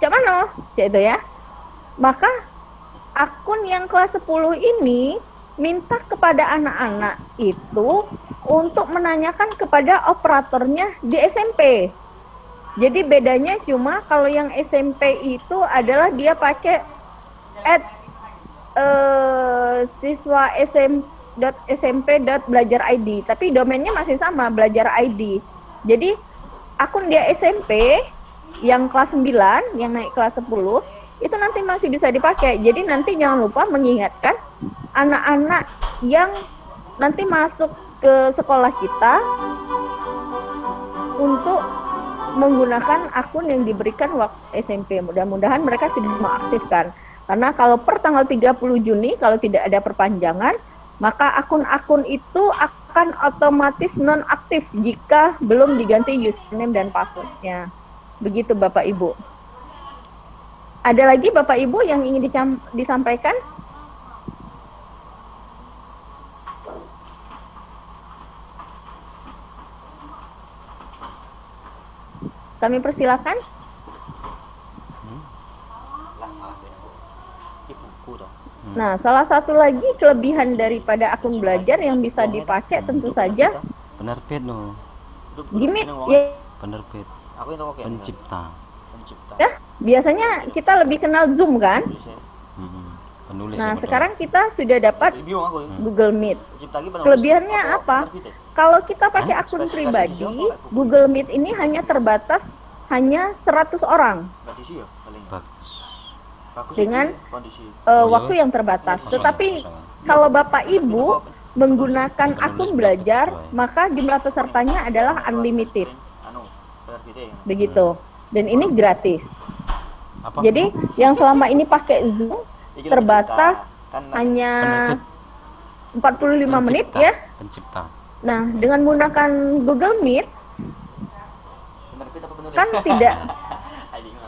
cak mana? Cak itu ya. Maka akun yang kelas 10 ini minta kepada anak-anak itu untuk menanyakan kepada operatornya di SMP. Jadi bedanya cuma kalau yang SMP itu adalah dia pakai siswa smp.belajar.id, tapi domainnya masih sama, belajar ID. Jadi akun dia SMP yang kelas 9, yang naik kelas 10, itu nanti masih bisa dipakai. Jadi nanti jangan lupa mengingatkan anak-anak yang nanti masuk ke sekolah kita untuk menggunakan akun yang diberikan waktu SMP. Mudah-mudahan mereka sudah mengaktifkan. Karena kalau per tanggal 30 Juni, kalau tidak ada perpanjangan, maka akun-akun itu akan otomatis nonaktif jika belum diganti username dan passwordnya. Begitu Bapak Ibu. Ada lagi Bapak Ibu yang ingin disampaikan? Kami persilakan. Nah, salah satu lagi kelebihan daripada akun belajar yang bisa dipakai tentu saja penerbit no. Gimik ya. Penerbit. Pencipta. Ya, biasanya kita lebih kenal Zoom kan? Penulis. Nah, sekarang kita sudah dapat Google Meet. Kelebihannya apa? Kalau kita pakai akun pribadi, Google Meet ini hanya terbatas hanya 100 orang. Dengan waktu yang terbatas. Tetapi kalau Bapak Ibu menggunakan akun belajar, maka jumlah pesertanya adalah unlimited. Begitu. Dan ini gratis. Jadi yang selama ini pakai Zoom terbatas hanya 45 menit ya. Pencipta. Nah, dengan menggunakan Google Meet kan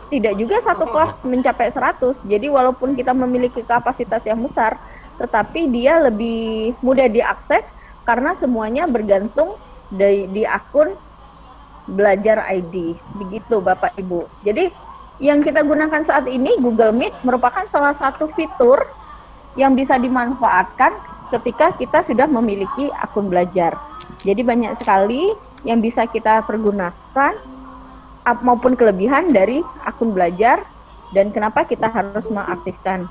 tidak juga satu kelas mencapai 100. Jadi walaupun kita memiliki kapasitas yang besar, tetapi dia lebih mudah diakses karena semuanya bergantung di akun belajar ID. Begitu Bapak Ibu. Jadi yang kita gunakan saat ini Google Meet merupakan salah satu fitur yang bisa dimanfaatkan ketika kita sudah memiliki akun belajar. Jadi banyak sekali yang bisa kita pergunakan maupun kelebihan dari akun belajar dan kenapa kita harus mengaktifkan.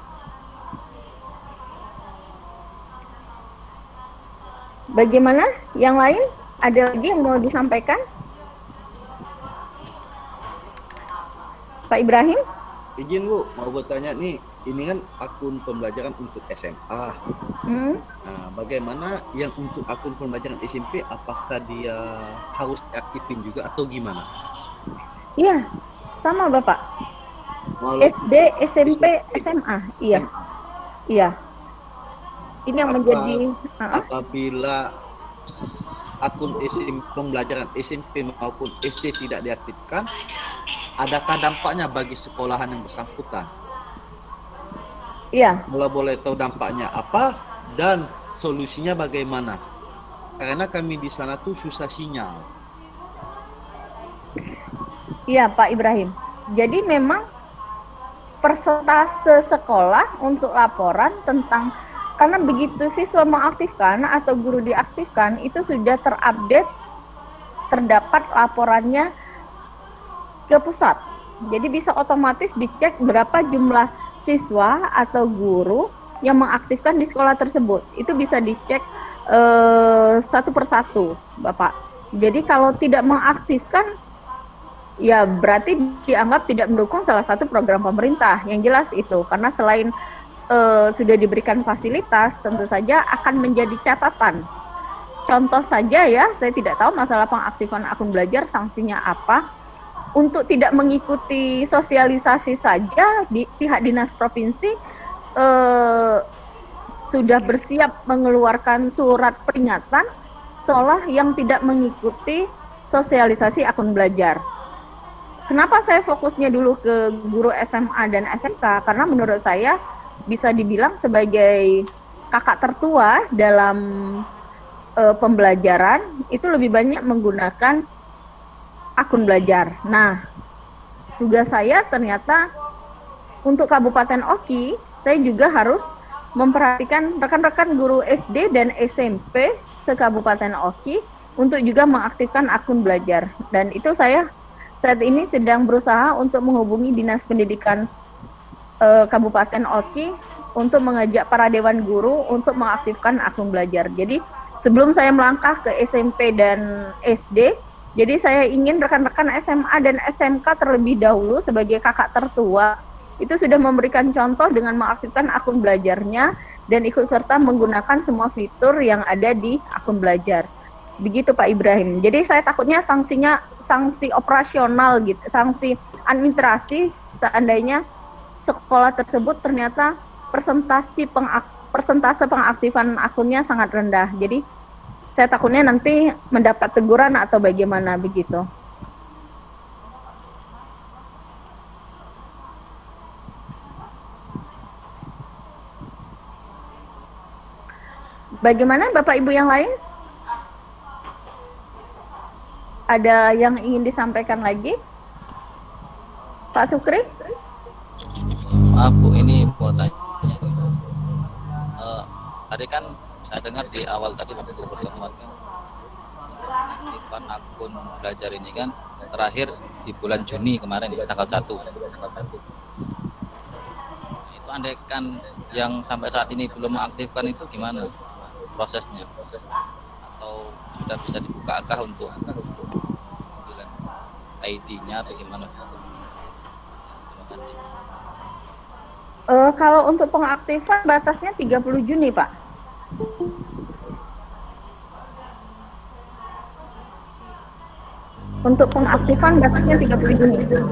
Bagaimana? Yang lain? Ada lagi yang mau disampaikan? Pak Ibrahim? Izin Bu, mau bertanya nih, ini kan akun pembelajaran untuk SMA. Nah, bagaimana yang untuk akun pembelajaran SMP, apakah dia harus diaktifin juga atau gimana? Iya, sama Bapak. SD, SMP, SMA. Iya. Iya. Ini yang menjadi apabila akun pembelajaran SMP maupun SD tidak diaktifkan, adakah dampaknya bagi sekolahan yang bersangkutan? Iya. Kalau boleh tahu dampaknya apa dan solusinya bagaimana? Karena kami di sana tuh susah sinyal. Iya Pak Ibrahim. Jadi memang persentase sekolah untuk laporan tentang, karena begitu siswa mengaktifkan atau guru diaktifkan, itu sudah terupdate, terdapat laporannya ke pusat. Jadi bisa otomatis dicek berapa jumlah siswa atau guru yang mengaktifkan di sekolah tersebut. Itu bisa dicek satu persatu, Bapak. Jadi kalau tidak mengaktifkan, ya berarti dianggap tidak mendukung salah satu program pemerintah. Yang jelas itu, karena selain sudah diberikan fasilitas, tentu saja akan menjadi catatan. Contoh saja ya, saya tidak tahu masalah pengaktifan akun belajar sanksinya apa. Untuk tidak mengikuti sosialisasi saja, di pihak dinas provinsi sudah bersiap mengeluarkan surat peringatan seolah yang tidak mengikuti sosialisasi akun belajar. Kenapa saya fokusnya dulu ke guru SMA dan SMK? Karena menurut saya bisa dibilang sebagai kakak tertua dalam pembelajaran, itu lebih banyak menggunakan akun belajar. Nah, tugas saya ternyata untuk Kabupaten Oki, saya juga harus memperhatikan rekan-rekan guru SD dan SMP se-Kabupaten Oki untuk juga mengaktifkan akun belajar. Dan itu saya saat ini sedang berusaha untuk menghubungi Dinas Pendidikan Kabupaten Oki untuk mengajak para dewan guru untuk mengaktifkan akun belajar. Jadi sebelum saya melangkah ke SMP dan SD, jadi saya ingin rekan-rekan SMA dan SMK terlebih dahulu sebagai kakak tertua itu sudah memberikan contoh dengan mengaktifkan akun belajarnya dan ikut serta menggunakan semua fitur yang ada di akun belajar. Begitu Pak Ibrahim. Jadi saya takutnya sanksinya sanksi operasional gitu, sanksi administrasi seandainya sekolah tersebut ternyata persentase pengaktifan akunnya sangat rendah. Jadi saya takutnya nanti mendapat teguran atau bagaimana begitu. Bagaimana Bapak Ibu yang lain? Ada yang ingin disampaikan lagi? Pak Sukri? Maaf Bu, ini mau tanya. Tadi kan saya dengar di awal tadi waktu pertemuan kan, aktifan akun belajar ini kan terakhir di bulan Juni kemarin ya, tanggal 1. Itu andaikan yang sampai saat ini belum mengaktifkan itu gimana prosesnya? Atau sudah bisa dibukakah untuk ID-nya atau gimana? Terima kasih. Kalau untuk pengaktifan batasnya 30 Juni Pak. Untuk pengaktifan batasnya 30 Juni. Jadi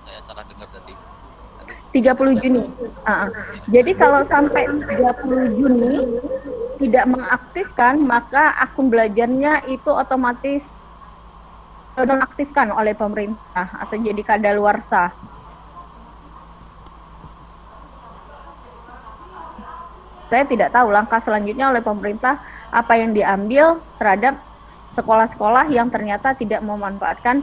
saya salah dengar tadi. 30 Juni. Jadi kalau sampai 30 Juni tidak mengaktifkan, maka akun belajarnya itu otomatis nonaktifkan oleh pemerintah atau jadi kadaluarsa. Saya tidak tahu langkah selanjutnya oleh pemerintah apa yang diambil terhadap sekolah-sekolah yang ternyata tidak memanfaatkan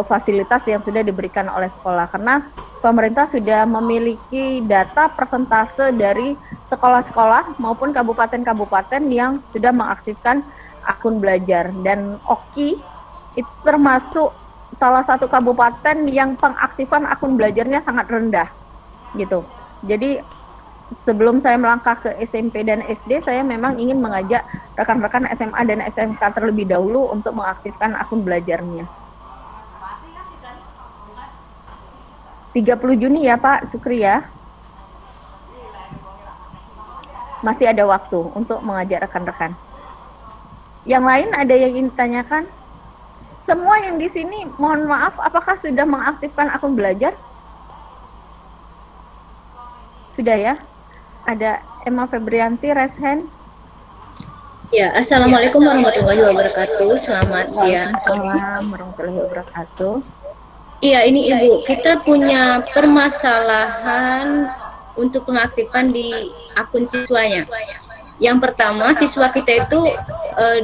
fasilitas yang sudah diberikan oleh sekolah, karena pemerintah sudah memiliki data persentase dari sekolah-sekolah maupun kabupaten-kabupaten yang sudah mengaktifkan akun belajar, dan Oki itu termasuk salah satu kabupaten yang pengaktifan akun belajarnya sangat rendah gitu. Jadi sebelum saya melangkah ke SMP dan SD, saya memang ingin mengajak rekan-rekan SMA dan SMK terlebih dahulu untuk mengaktifkan akun belajarnya. 30 Juni ya Pak Sukri ya. Masih ada waktu untuk mengajak rekan-rekan. Yang lain ada yang ingin ditanyakan? Semua yang di sini mohon maaf, apakah sudah mengaktifkan akun belajar? Sudah ya? Ada Emma Febrianti, raise hand. Ya, Assalamualaikum warahmatullahi wabarakatuh. Selamat siang. Assalamualaikum warahmatullahi wabarakatuh. Iya, ini Ibu, kita punya permasalahan untuk pengaktifan di akun siswanya. Yang pertama, siswa kita itu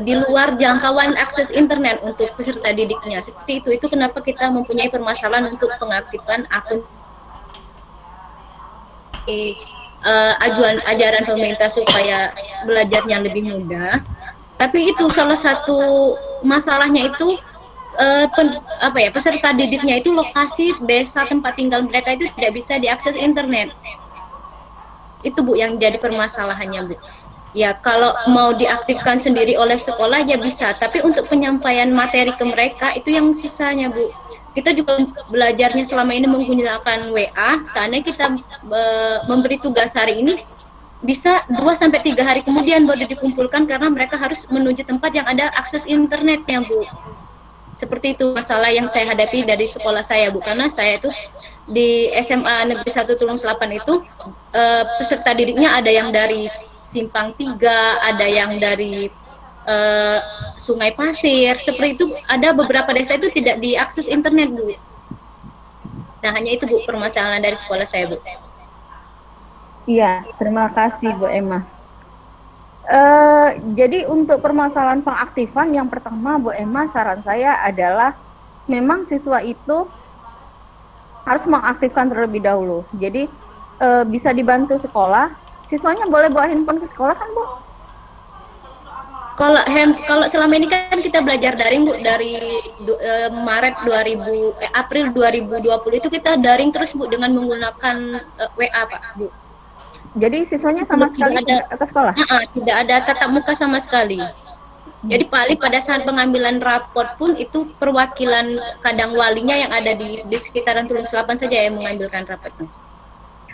di luar jangkauan akses internet untuk peserta didiknya. Seperti itu kenapa kita mempunyai permasalahan untuk pengaktifan akun ajaran pemerintah supaya belajarnya lebih mudah. Tapi itu salah satu masalahnya itu peserta didiknya itu lokasi desa tempat tinggal mereka itu tidak bisa diakses internet. Itu Bu yang jadi permasalahannya Bu. Ya kalau mau diaktifkan sendiri oleh sekolah ya bisa, tapi untuk penyampaian materi ke mereka itu yang susahnya Bu. Kita juga belajarnya selama ini menggunakan WA, seandainya kita memberi tugas hari ini, bisa 2-3 hari kemudian baru dikumpulkan karena mereka harus menuju tempat yang ada akses internetnya Bu. Seperti itu masalah yang saya hadapi dari sekolah saya Bu, karena saya itu di SMA Negeri 1 Tulung Selapan itu peserta didiknya ada yang dari Simpang 3, ada yang dari Sungai Pasir, seperti itu. Ada beberapa desa itu tidak diakses internet Bu. Nah hanya itu Bu permasalahan dari sekolah saya Bu. Iya, terima kasih Bu Emma. Jadi untuk permasalahan pengaktifan, yang pertama Bu Emma, saran saya adalah memang siswa itu harus mengaktifkan terlebih dahulu. Jadi bisa dibantu sekolah, siswanya boleh bawa handphone ke sekolah kan Bu? Kalau selama ini kan kita belajar daring Bu, dari April 2020 itu kita daring terus Bu dengan menggunakan WA Pak Bu. Jadi siswanya sama sekali tidak ke sekolah? Tidak ada tatap muka sama sekali. Jadi paling pada saat pengambilan raport pun itu perwakilan kadang walinya yang ada di sekitaran Tulung Selapan saja yang mengambilkan raportnya.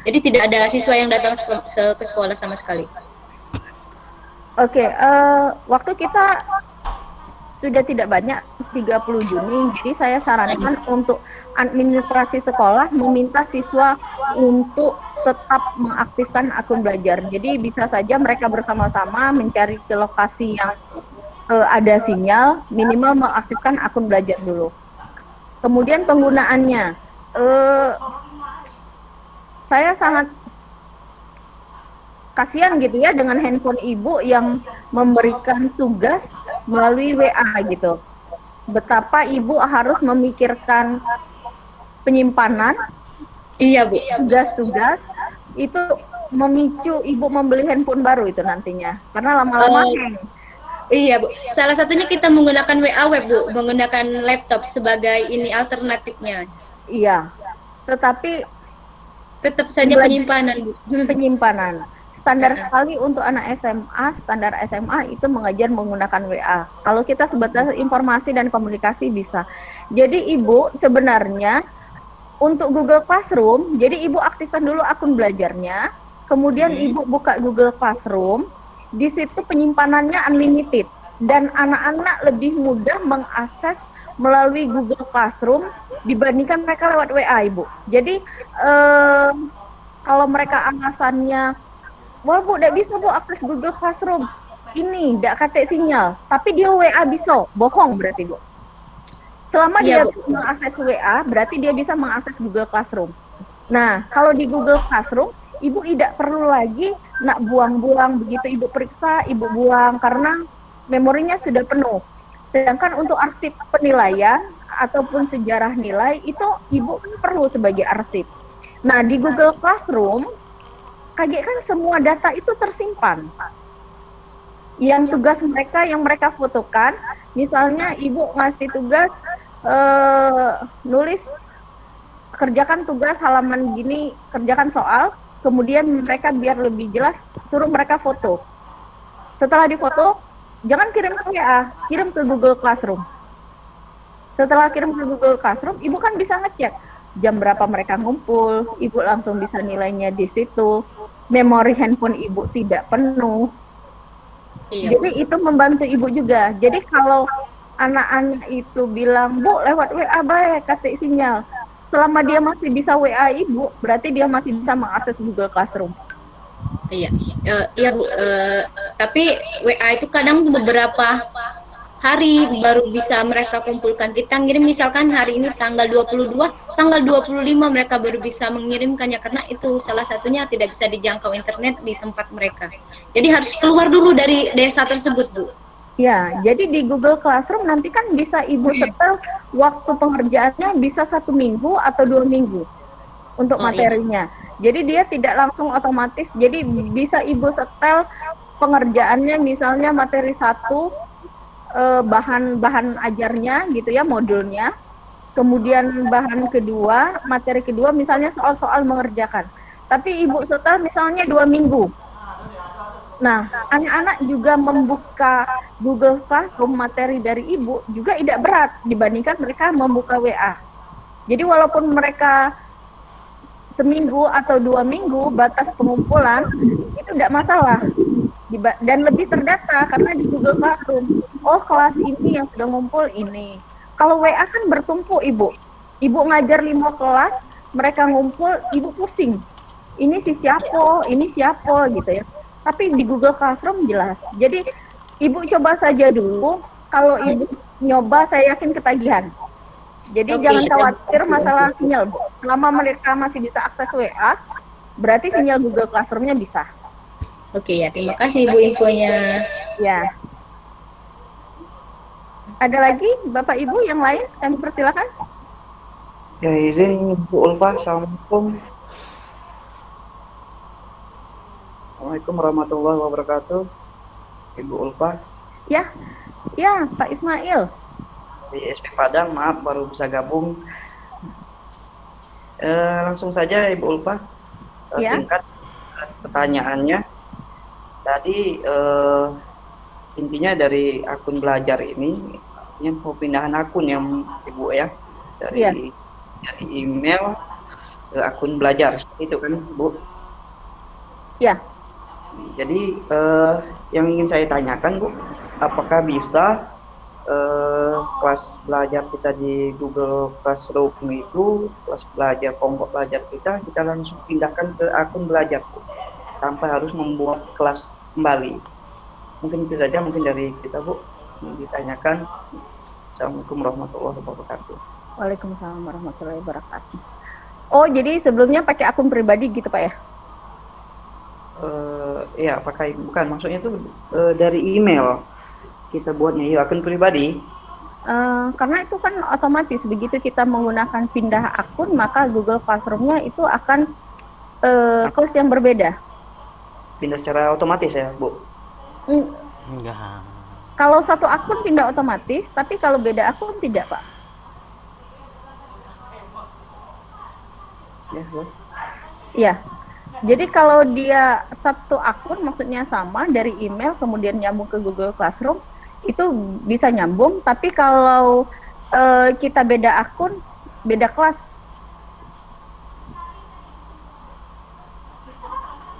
Jadi tidak ada siswa yang datang ke sekolah sama sekali. Oke, waktu kita sudah tidak banyak, 30 Juni, jadi saya sarankan untuk administrasi sekolah meminta siswa untuk tetap mengaktifkan akun belajar. Jadi bisa saja mereka bersama-sama mencari ke lokasi yang ada sinyal, minimal mengaktifkan akun belajar dulu. Kemudian penggunaannya, saya sangat kasihan gitu ya dengan handphone ibu yang memberikan tugas melalui WA gitu. Betapa ibu harus memikirkan penyimpanan, iya Bu, tugas-tugas itu memicu ibu membeli handphone baru itu nantinya, karena lama-lama hang. Iya Bu, salah satunya kita menggunakan WA web Bu, menggunakan laptop sebagai ini alternatifnya. Iya, tetapi tetap saja penyimpanan Bu. Penyimpanan. Standar sekali untuk anak SMA, standar SMA itu mengajar menggunakan WA. Kalau kita sebatas informasi dan komunikasi bisa. Jadi Ibu sebenarnya untuk Google Classroom, jadi Ibu aktifkan dulu akun belajarnya. kemudian Ibu buka Google Classroom, di situ penyimpanannya unlimited dan anak-anak lebih mudah mengakses melalui Google Classroom dibandingkan mereka lewat WA, Ibu. Jadi kalau mereka alasannya, wah Bu, tidak bisa Bu akses Google Classroom, ini tidak katek sinyal, tapi dia WA bisa, bohong berarti Bu. Selama dia bisa mengakses WA, berarti dia bisa mengakses Google Classroom. Nah, kalau di Google Classroom, Ibu tidak perlu lagi nak buang-buang, begitu Ibu periksa, Ibu buang, karena memorinya sudah penuh. Sedangkan untuk arsip penilaian, ataupun sejarah nilai, itu Ibu perlu sebagai arsip. Nah, di Google Classroom, kaget kan semua data itu tersimpan. Yang tugas mereka, yang mereka fotokan, misalnya Ibu ngasih tugas, nulis, kerjakan tugas halaman gini, kerjakan soal, kemudian mereka biar lebih jelas, suruh mereka foto. Setelah difoto, jangan kirim ke WA, kirim ke Google Classroom. Setelah kirim ke Google Classroom, Ibu kan bisa ngecek jam berapa mereka ngumpul, Ibu langsung bisa nilainya di situ. Memori handphone Ibu tidak penuh. Jadi itu membantu Ibu juga. Jadi kalau anak-anak itu bilang, Bu, lewat WA baik, katik sinyal. Selama dia masih bisa WA Ibu, berarti dia masih bisa mengakses Google Classroom. Iya, iya Bu. Tapi WA itu kadang beberapa hari baru bisa mereka kumpulkan. Kita ngirim misalkan hari ini tanggal 22, tanggal 25 mereka baru bisa mengirimkannya karena itu salah satunya tidak bisa dijangkau internet di tempat mereka. Jadi harus keluar dulu dari desa tersebut, Bu. Ya, jadi di Google Classroom nanti kan bisa Ibu setel waktu pengerjaannya bisa 1 minggu atau 2 minggu untuk materinya. Jadi dia tidak langsung otomatis, jadi bisa Ibu setel pengerjaannya misalnya materi 1, bahan ajarnya gitu ya, modulnya. Kemudian bahan kedua, materi kedua misalnya soal-soal mengerjakan. Tapi Ibu setel misalnya 2 minggu. Nah, anak-anak juga membuka Google Classroom materi dari Ibu juga tidak berat dibandingkan mereka membuka WA. Jadi walaupun mereka seminggu atau 2 minggu batas pengumpulan, itu tidak masalah. Dan lebih terdata karena di Google Classroom, oh kelas ini yang sudah ngumpul ini. Kalau WA kan bertumpuk Ibu. Ibu ngajar 5 kelas, mereka ngumpul, Ibu pusing. Ini si siapa, ini siapa gitu ya. Tapi di Google Classroom jelas. Jadi Ibu coba saja dulu, kalau Ibu nyoba saya yakin ketagihan. Jadi jangan khawatir masalah sinyal, Bu. Selama mereka masih bisa akses WA, berarti sinyal Google Classroom-nya bisa. Oke ya, terima kasih Ibu infonya. Ya. Ada lagi Bapak Ibu yang lain? Kami persilakan. Ya izin Bu Ulfa, Assalamualaikum. Assalamualaikum warahmatullahi wabarakatuh. Ibu Ulfa. Ya, ya Pak Ismail. Di SP Padang, maaf baru bisa gabung. Langsung saja Ibu Ulfa, singkat pertanyaannya. Tadi intinya dari akun belajar ini pemindahan akun yang Ibu ya dari email ke akun belajar seperti itu kan Bu? Ya. Jadi yang ingin saya tanyakan Bu, apakah bisa kelas belajar kita di Google Classroom itu, kelas belajar kelompok belajar kita langsung pindahkan ke akun belajar Bu, tanpa harus membuat kelas kembali. Mungkin itu saja mungkin dari kita Bu yang ditanyakan. Assalamualaikum warahmatullahi wabarakatuh. Waalaikumsalam warahmatullahi wabarakatuh. Oh, jadi sebelumnya pakai akun pribadi gitu Pak ya? Ya pakai, bukan maksudnya itu dari email kita buatnya ya akun pribadi. Karena itu kan otomatis begitu kita menggunakan pindah akun, maka Google Classroom-nya itu akan kelas yang berbeda. Pindah secara otomatis ya Bu? Enggak. Kalau satu akun pindah otomatis, tapi kalau beda akun tidak Pak. Ya Bu. Iya. Jadi kalau dia satu akun maksudnya sama dari email kemudian nyambung ke Google Classroom itu bisa nyambung, tapi kalau kita beda akun, beda kelas.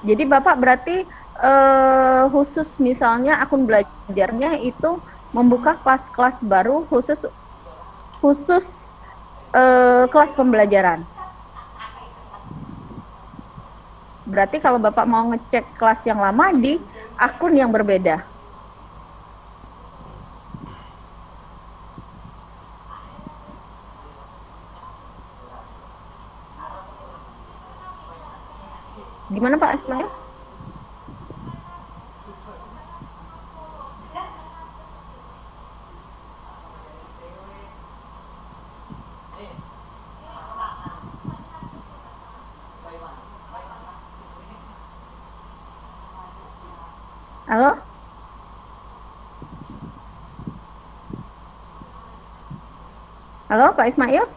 Jadi Bapak berarti khusus misalnya akun belajarnya itu membuka kelas-kelas baru khusus kelas pembelajaran. Berarti kalau Bapak mau ngecek kelas yang lama di akun yang berbeda. Gimana Pak Ismail? Halo? Halo Pak Ismail?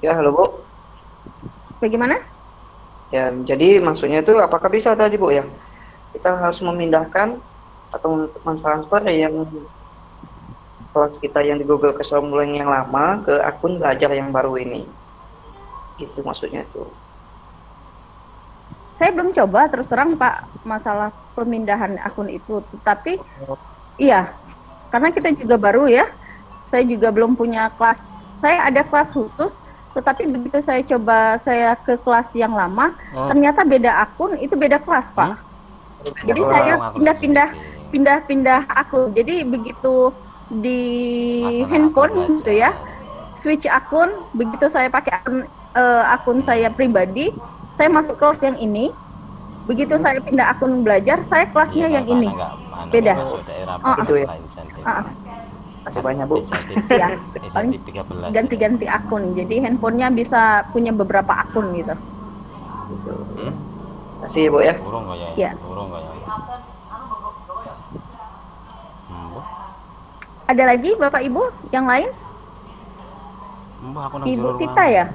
Ya, halo Bu. Bagaimana? Ya, jadi maksudnya itu apakah bisa tadi Bu ya? Kita harus memindahkan atau mentransfer yang kelas kita yang di Google Classroom yang lama ke akun belajar yang baru ini. Gitu maksudnya itu. Saya belum coba terus terang Pak masalah pemindahan akun itu, tapi iya, karena kita juga baru ya, saya juga belum punya kelas, saya ada kelas khusus, tetapi begitu saya coba saya ke kelas yang lama, ternyata beda akun, itu beda kelas Pak. Jadi saya pindah-pindah akun, jadi begitu di handphone gitu ya, switch akun, begitu saya pakai akun saya pribadi, saya masuk kelas yang ini, begitu saya pindah akun belajar, saya kelasnya yang ini, beda. Itu ya. Masih banyak Bu. Ya, ganti-ganti akun, jadi handphonenya bisa punya beberapa akun gitu. Masih Bu ya. Ya. Ada lagi Bapak Ibu yang lain? Ibu Tita ya?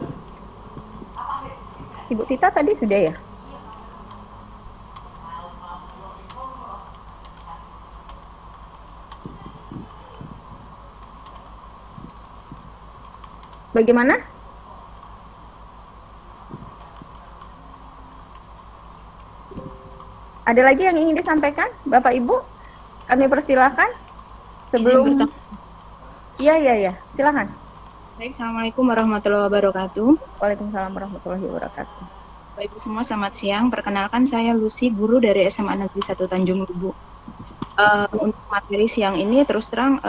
Ibu Tita tadi sudah ya? Bagaimana? Ada lagi yang ingin disampaikan, Bapak Ibu? Kami persilakan. Sebelum Iya, silakan. Baik, Assalamualaikum warahmatullahi wabarakatuh. Waalaikumsalam warahmatullahi wabarakatuh. Bapak Ibu semua, selamat siang. Perkenalkan saya Lucy, guru dari SMA Negeri 1 Tanjung Lubu. Untuk materi siang ini terus terang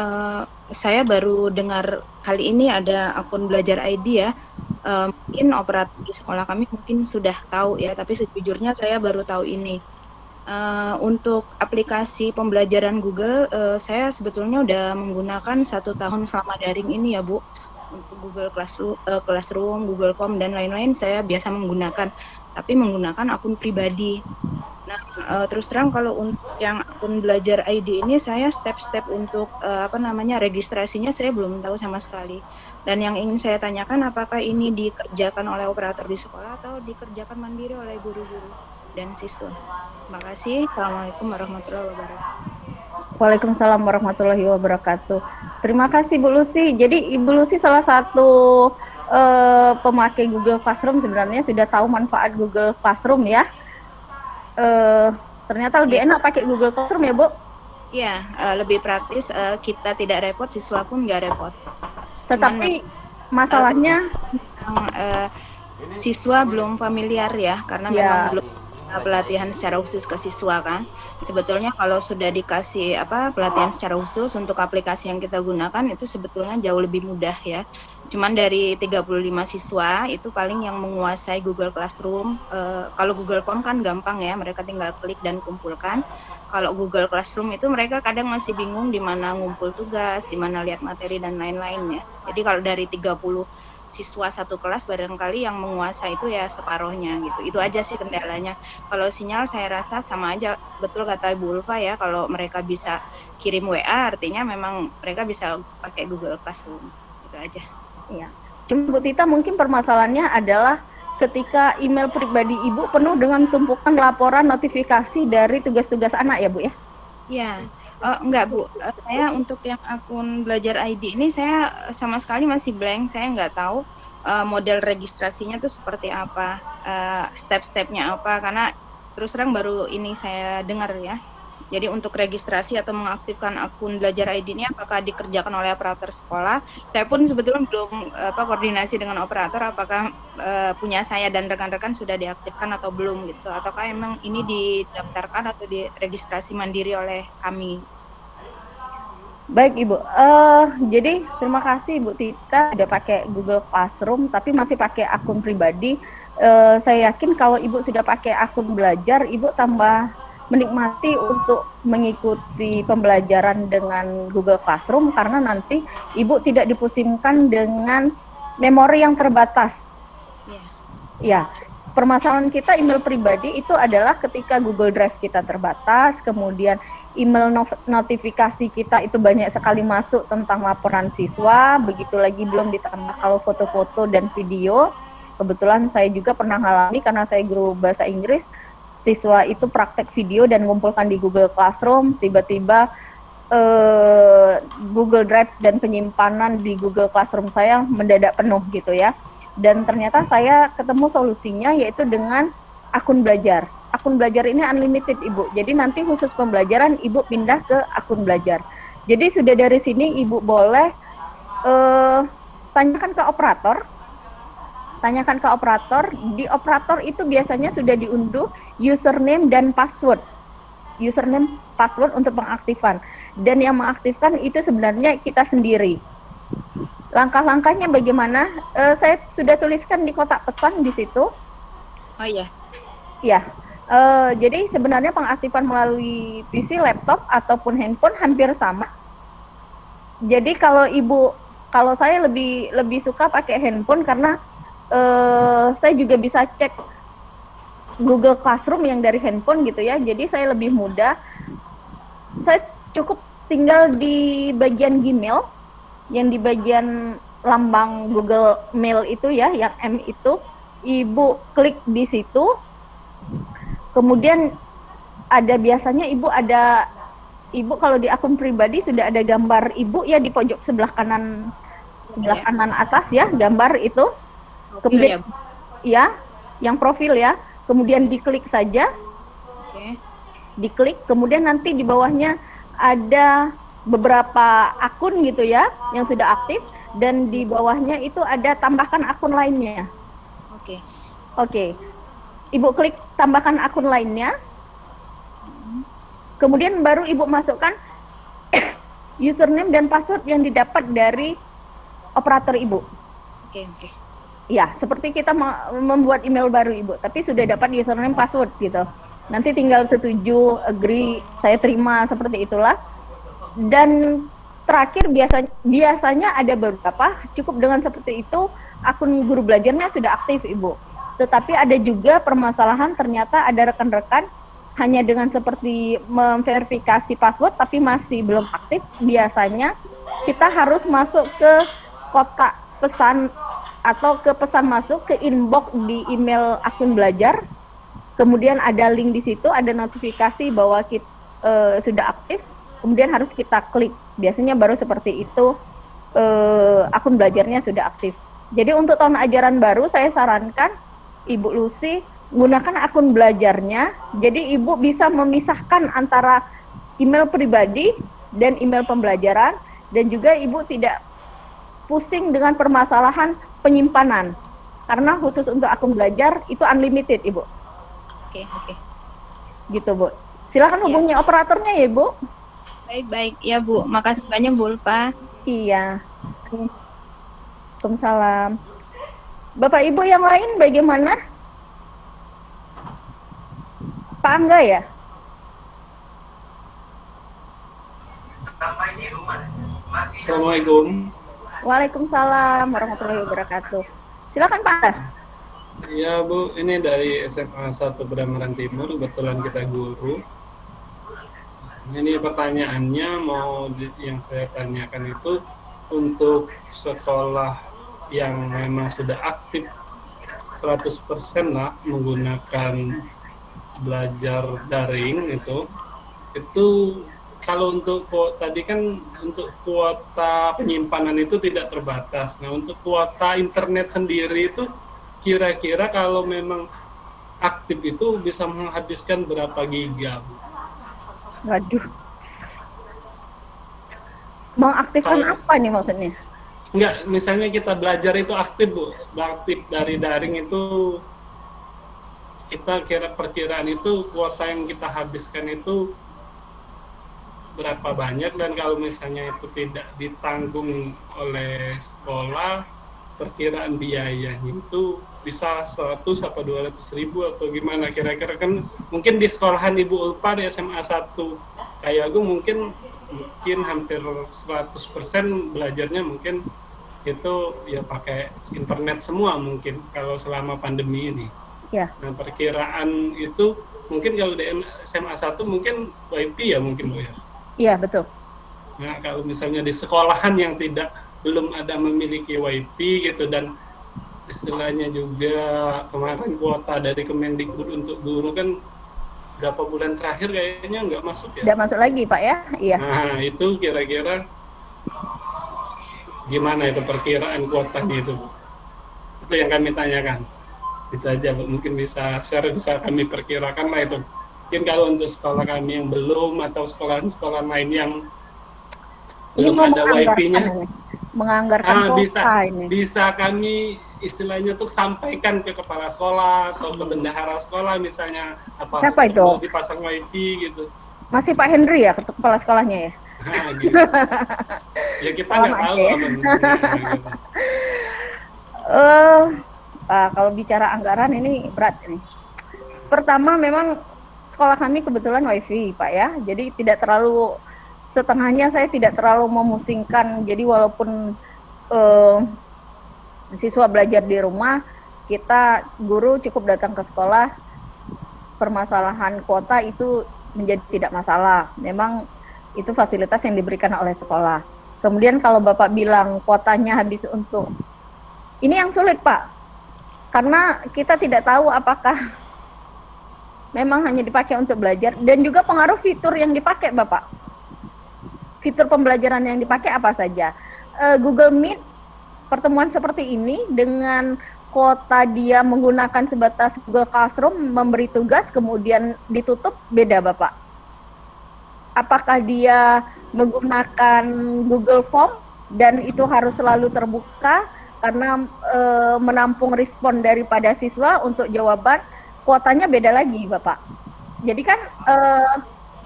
saya baru dengar kali ini ada akun belajar ID ya. Mungkin operator di sekolah kami mungkin sudah tahu ya, tapi sejujurnya saya baru tahu ini. Untuk aplikasi pembelajaran Google, saya sebetulnya udah menggunakan 1 tahun selama daring ini ya Bu. Untuk Google Classroom, Google Form dan lain-lain saya biasa menggunakan, tapi menggunakan akun pribadi. Nah, terus terang kalau untuk yang akun belajar ID ini saya step-step untuk registrasinya saya belum tahu sama sekali. Dan yang ingin saya tanyakan, apakah ini dikerjakan oleh operator di sekolah atau dikerjakan mandiri oleh guru-guru dan siswa? Terima kasih. Assalamualaikum warahmatullahi wabarakatuh. Waalaikumsalam warahmatullahi wabarakatuh. Terima kasih Bu Lucy. Jadi Ibu Lucy salah satu pemakai Google Classroom, sebenarnya sudah tahu manfaat Google Classroom ya. Ternyata lebih enak pakai Google Classroom ya Bu? Iya, lebih praktis, kita tidak repot, siswa pun nggak repot. Tetapi masalahnya siswa belum familiar ya, karena memang belum pelatihan secara khusus ke siswa kan. Sebetulnya kalau sudah dikasih pelatihan secara khusus untuk aplikasi yang kita gunakan itu sebetulnya jauh lebih mudah ya. Cuman dari 35 siswa itu paling yang menguasai Google Classroom. Kalau Google Form kan gampang ya, mereka tinggal klik dan kumpulkan. Kalau Google Classroom itu mereka kadang masih bingung di mana ngumpul tugas, di mana lihat materi dan lain-lain ya. Jadi kalau dari 30 siswa satu kelas barangkali yang menguasai itu ya separuhnya gitu. Itu aja sih kendalanya. Kalau sinyal saya rasa sama aja, betul kata Ibu Ulfa ya, kalau mereka bisa kirim WA artinya memang mereka bisa pakai Google Classroom. Itu aja. Iya. Cuma Bu Tita mungkin permasalahannya adalah ketika email pribadi Ibu penuh dengan tumpukan laporan notifikasi dari tugas-tugas anak ya Bu ya? Iya. Enggak Bu, saya untuk yang akun belajar ID ini saya sama sekali masih blank, saya nggak tahu model registrasinya tuh seperti apa, step-stepnya apa, karena terus terang baru ini saya dengar ya. Jadi untuk registrasi atau mengaktifkan akun belajar ID ini apakah dikerjakan oleh operator sekolah? Saya pun sebetulnya belum koordinasi dengan operator apakah punya saya dan rekan-rekan sudah diaktifkan atau belum gitu. Ataukah emang ini didaftarkan atau diregistrasi mandiri oleh kami? Baik Ibu, jadi terima kasih Ibu Tita udah pakai Google Classroom tapi masih pakai akun pribadi. Saya yakin kalau Ibu sudah pakai akun belajar, Ibu tambah menikmati untuk mengikuti pembelajaran dengan Google Classroom karena nanti Ibu tidak dipusingkan dengan memori yang terbatas. Ya, permasalahan kita email pribadi itu adalah ketika Google Drive kita terbatas, kemudian email notifikasi kita itu banyak sekali masuk tentang laporan siswa, begitu lagi belum ditambah kalau foto-foto dan video. Kebetulan saya juga pernah alami karena saya guru bahasa Inggris, siswa itu praktek video dan ngumpulkan di Google Classroom, tiba-tiba Google Drive dan penyimpanan di Google Classroom saya mendadak penuh gitu ya. Dan ternyata saya ketemu solusinya yaitu dengan akun belajar. Akun belajar ini unlimited Ibu, jadi nanti khusus pembelajaran Ibu pindah ke akun belajar. Jadi sudah dari sini Ibu boleh tanyakan ke operator, di operator itu biasanya sudah diunduh username dan password. Username, password untuk pengaktifan. Dan yang mengaktifkan itu sebenarnya kita sendiri. Langkah-langkahnya bagaimana? Saya sudah tuliskan di kotak pesan di situ. Oh iya. Ya. Jadi sebenarnya pengaktifan melalui PC, laptop ataupun handphone hampir sama. Jadi kalau saya lebih suka pakai handphone karena saya juga bisa cek Google Classroom yang dari handphone gitu ya. Jadi saya lebih mudah. Saya cukup tinggal di bagian Gmail, yang di bagian lambang Google Mail itu ya, yang M itu, Ibu klik di situ. Kemudian biasanya Ibu kalau di akun pribadi sudah ada gambar Ibu ya di pojok sebelah kanan atas ya, gambar itu. Kemudian ya, yang profil ya. Kemudian diklik saja. Diklik, kemudian nanti di bawahnya ada beberapa akun gitu ya yang sudah aktif, dan di bawahnya itu ada tambahkan akun lainnya. Oke. Ibu klik tambahkan akun lainnya. Kemudian baru Ibu masukkan username dan password yang didapat dari operator Ibu. Oke. Ya, seperti kita membuat email baru Ibu, tapi sudah dapat username password gitu. Nanti tinggal setuju, agree, saya terima, seperti itulah. Dan terakhir biasanya ada beberapa, cukup dengan seperti itu akun guru belajarnya sudah aktif Ibu. Tetapi ada juga permasalahan ternyata ada rekan-rekan hanya dengan seperti memverifikasi password tapi masih belum aktif. Biasanya kita harus masuk ke kotak pesan atau ke pesan masuk ke inbox di email akun belajar. Kemudian ada link di situ, ada notifikasi bahwa kita sudah aktif. Kemudian harus kita klik. Biasanya baru seperti itu akun belajarnya sudah aktif. Jadi untuk tahun ajaran baru saya sarankan Ibu Lucy gunakan akun belajarnya. Jadi Ibu bisa memisahkan antara email pribadi dan email pembelajaran, dan juga Ibu tidak pusing dengan permasalahan penyimpanan. Karena khusus untuk akun belajar itu unlimited Ibu. Oke. Gitu Bu. Silakan hubungi operatornya ya Bu. Baik ya Bu. Makasih banyak Bu Ulfa. Iya. Waalaikumsalam. Bapak Ibu yang lain bagaimana? Pak Angga ya? Assalamualaikum. Waalaikumsalam warahmatullahi wabarakatuh. Silakan Pak Angga. Iya Bu, ini dari SMA 1 Bedamaran Timur, kebetulan kita guru. Ini pertanyaannya yang saya tanyakan itu untuk sekolah yang memang sudah aktif 100% lah menggunakan belajar daring itu kalau untuk tadi kan untuk kuota penyimpanan itu tidak terbatas. Nah, untuk kuota internet sendiri itu kira-kira kalau memang aktif itu bisa menghabiskan berapa giga, Bu? Waduh. Mengaktifkan apa nih maksudnya? Enggak, misalnya kita belajar itu aktif, Bu. Aktif dari daring itu kita perkiraan itu kuota yang kita habiskan itu berapa banyak, dan kalau misalnya itu tidak ditanggung oleh sekolah, perkiraan biayanya itu bisa 100 atau 200 ribu atau gimana kira-kira. Kan mungkin di sekolahan Ibu Ulfa di SMA 1 kayak Agung mungkin hampir 100% belajarnya mungkin itu ya pakai internet semua mungkin kalau selama pandemi ini. Ya. Nah, perkiraan itu mungkin kalau di SMA 1 mungkin WiFi ya mungkin, Bu ya. Iya, betul. Nah, kalau misalnya di sekolahan yang belum ada memiliki WiFi gitu, dan istilahnya juga kemarin kuota dari Kemendikbud untuk guru kan berapa bulan terakhir kayaknya nggak masuk ya? Nggak masuk lagi, Pak ya? Iya. Nah, itu kira-kira gimana itu perkiraan kuotanya itu, Bu? Itu yang kami tanyakan. Itu aja, Bu. Mungkin bisa share, bisa kami perkirakan lah itu. Mungkin kalau untuk sekolah kami yang belum atau sekolah-sekolah lain yang belum ada WiFi-nya, menganggarkan kuota ini. Bisa kami istilahnya tuh sampaikan ke kepala sekolah atau ke bendahara sekolah misalnya apa Siapa itu? perlu dipasang WiFi gitu. Masih Pak Henry ya kepala sekolahnya ya? Nah, gitu. Ya kita nggak tahu ya. Gitu. Kalau bicara anggaran ini berat ini. Pertama memang sekolah kami kebetulan WiFi, Pak ya. Jadi tidak terlalu, setengahnya saya tidak terlalu memusingkan. Jadi walaupun siswa belajar di rumah, kita guru cukup datang ke sekolah. Permasalahan kuota itu menjadi tidak masalah. Memang itu fasilitas yang diberikan oleh sekolah. Kemudian kalau Bapak bilang kuotanya habis untuk, ini yang sulit, Pak. Karena kita tidak tahu apakah memang hanya dipakai untuk belajar, dan juga pengaruh fitur yang dipakai, Bapak. Fitur pembelajaran yang dipakai apa saja. Google Meet, pertemuan seperti ini dengan kuota dia menggunakan sebatas Google Classroom, memberi tugas kemudian ditutup, beda, Bapak. Apakah dia menggunakan Google Form dan itu harus selalu terbuka karena menampung respon daripada siswa untuk jawaban, kuotanya beda lagi, Bapak. Jadi kan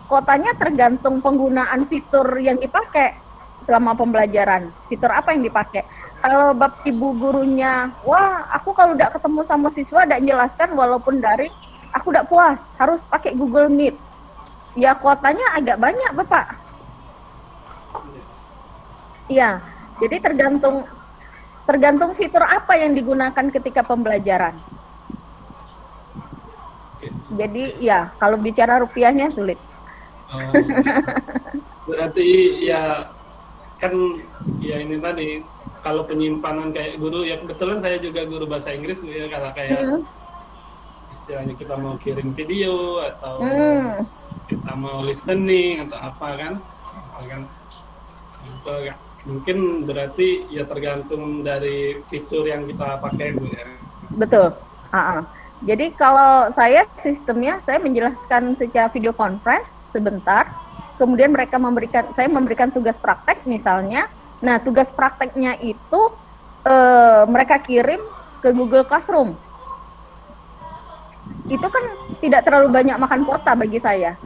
kuotanya tergantung penggunaan fitur yang dipakai selama pembelajaran. Fitur apa yang dipakai? Kalau Bapak Ibu gurunya, wah aku kalau udah ketemu sama siswa udah jelaskan walaupun daring, aku udah puas, harus pakai Google Meet. Ya kuotanya agak banyak, Bapak. Iya, jadi tergantung fitur apa yang digunakan ketika pembelajaran. Jadi ya kalau bicara rupiahnya sulit. Berarti ya kan ya ini tadi kalau penyimpanan kayak guru ya, kebetulan saya juga guru bahasa Inggris, Bu ya, kalau kayak istilahnya kita mau kirim video atau kita mau listening atau apa kan itu mungkin berarti ya tergantung dari fitur yang kita pakai, Bu ya. Betul. Jadi kalau saya sistemnya, saya menjelaskan secara video conference sebentar, kemudian saya memberikan tugas praktek misalnya. Nah, tugas prakteknya itu mereka kirim ke Google Classroom. Itu kan tidak terlalu banyak makan kuota bagi saya.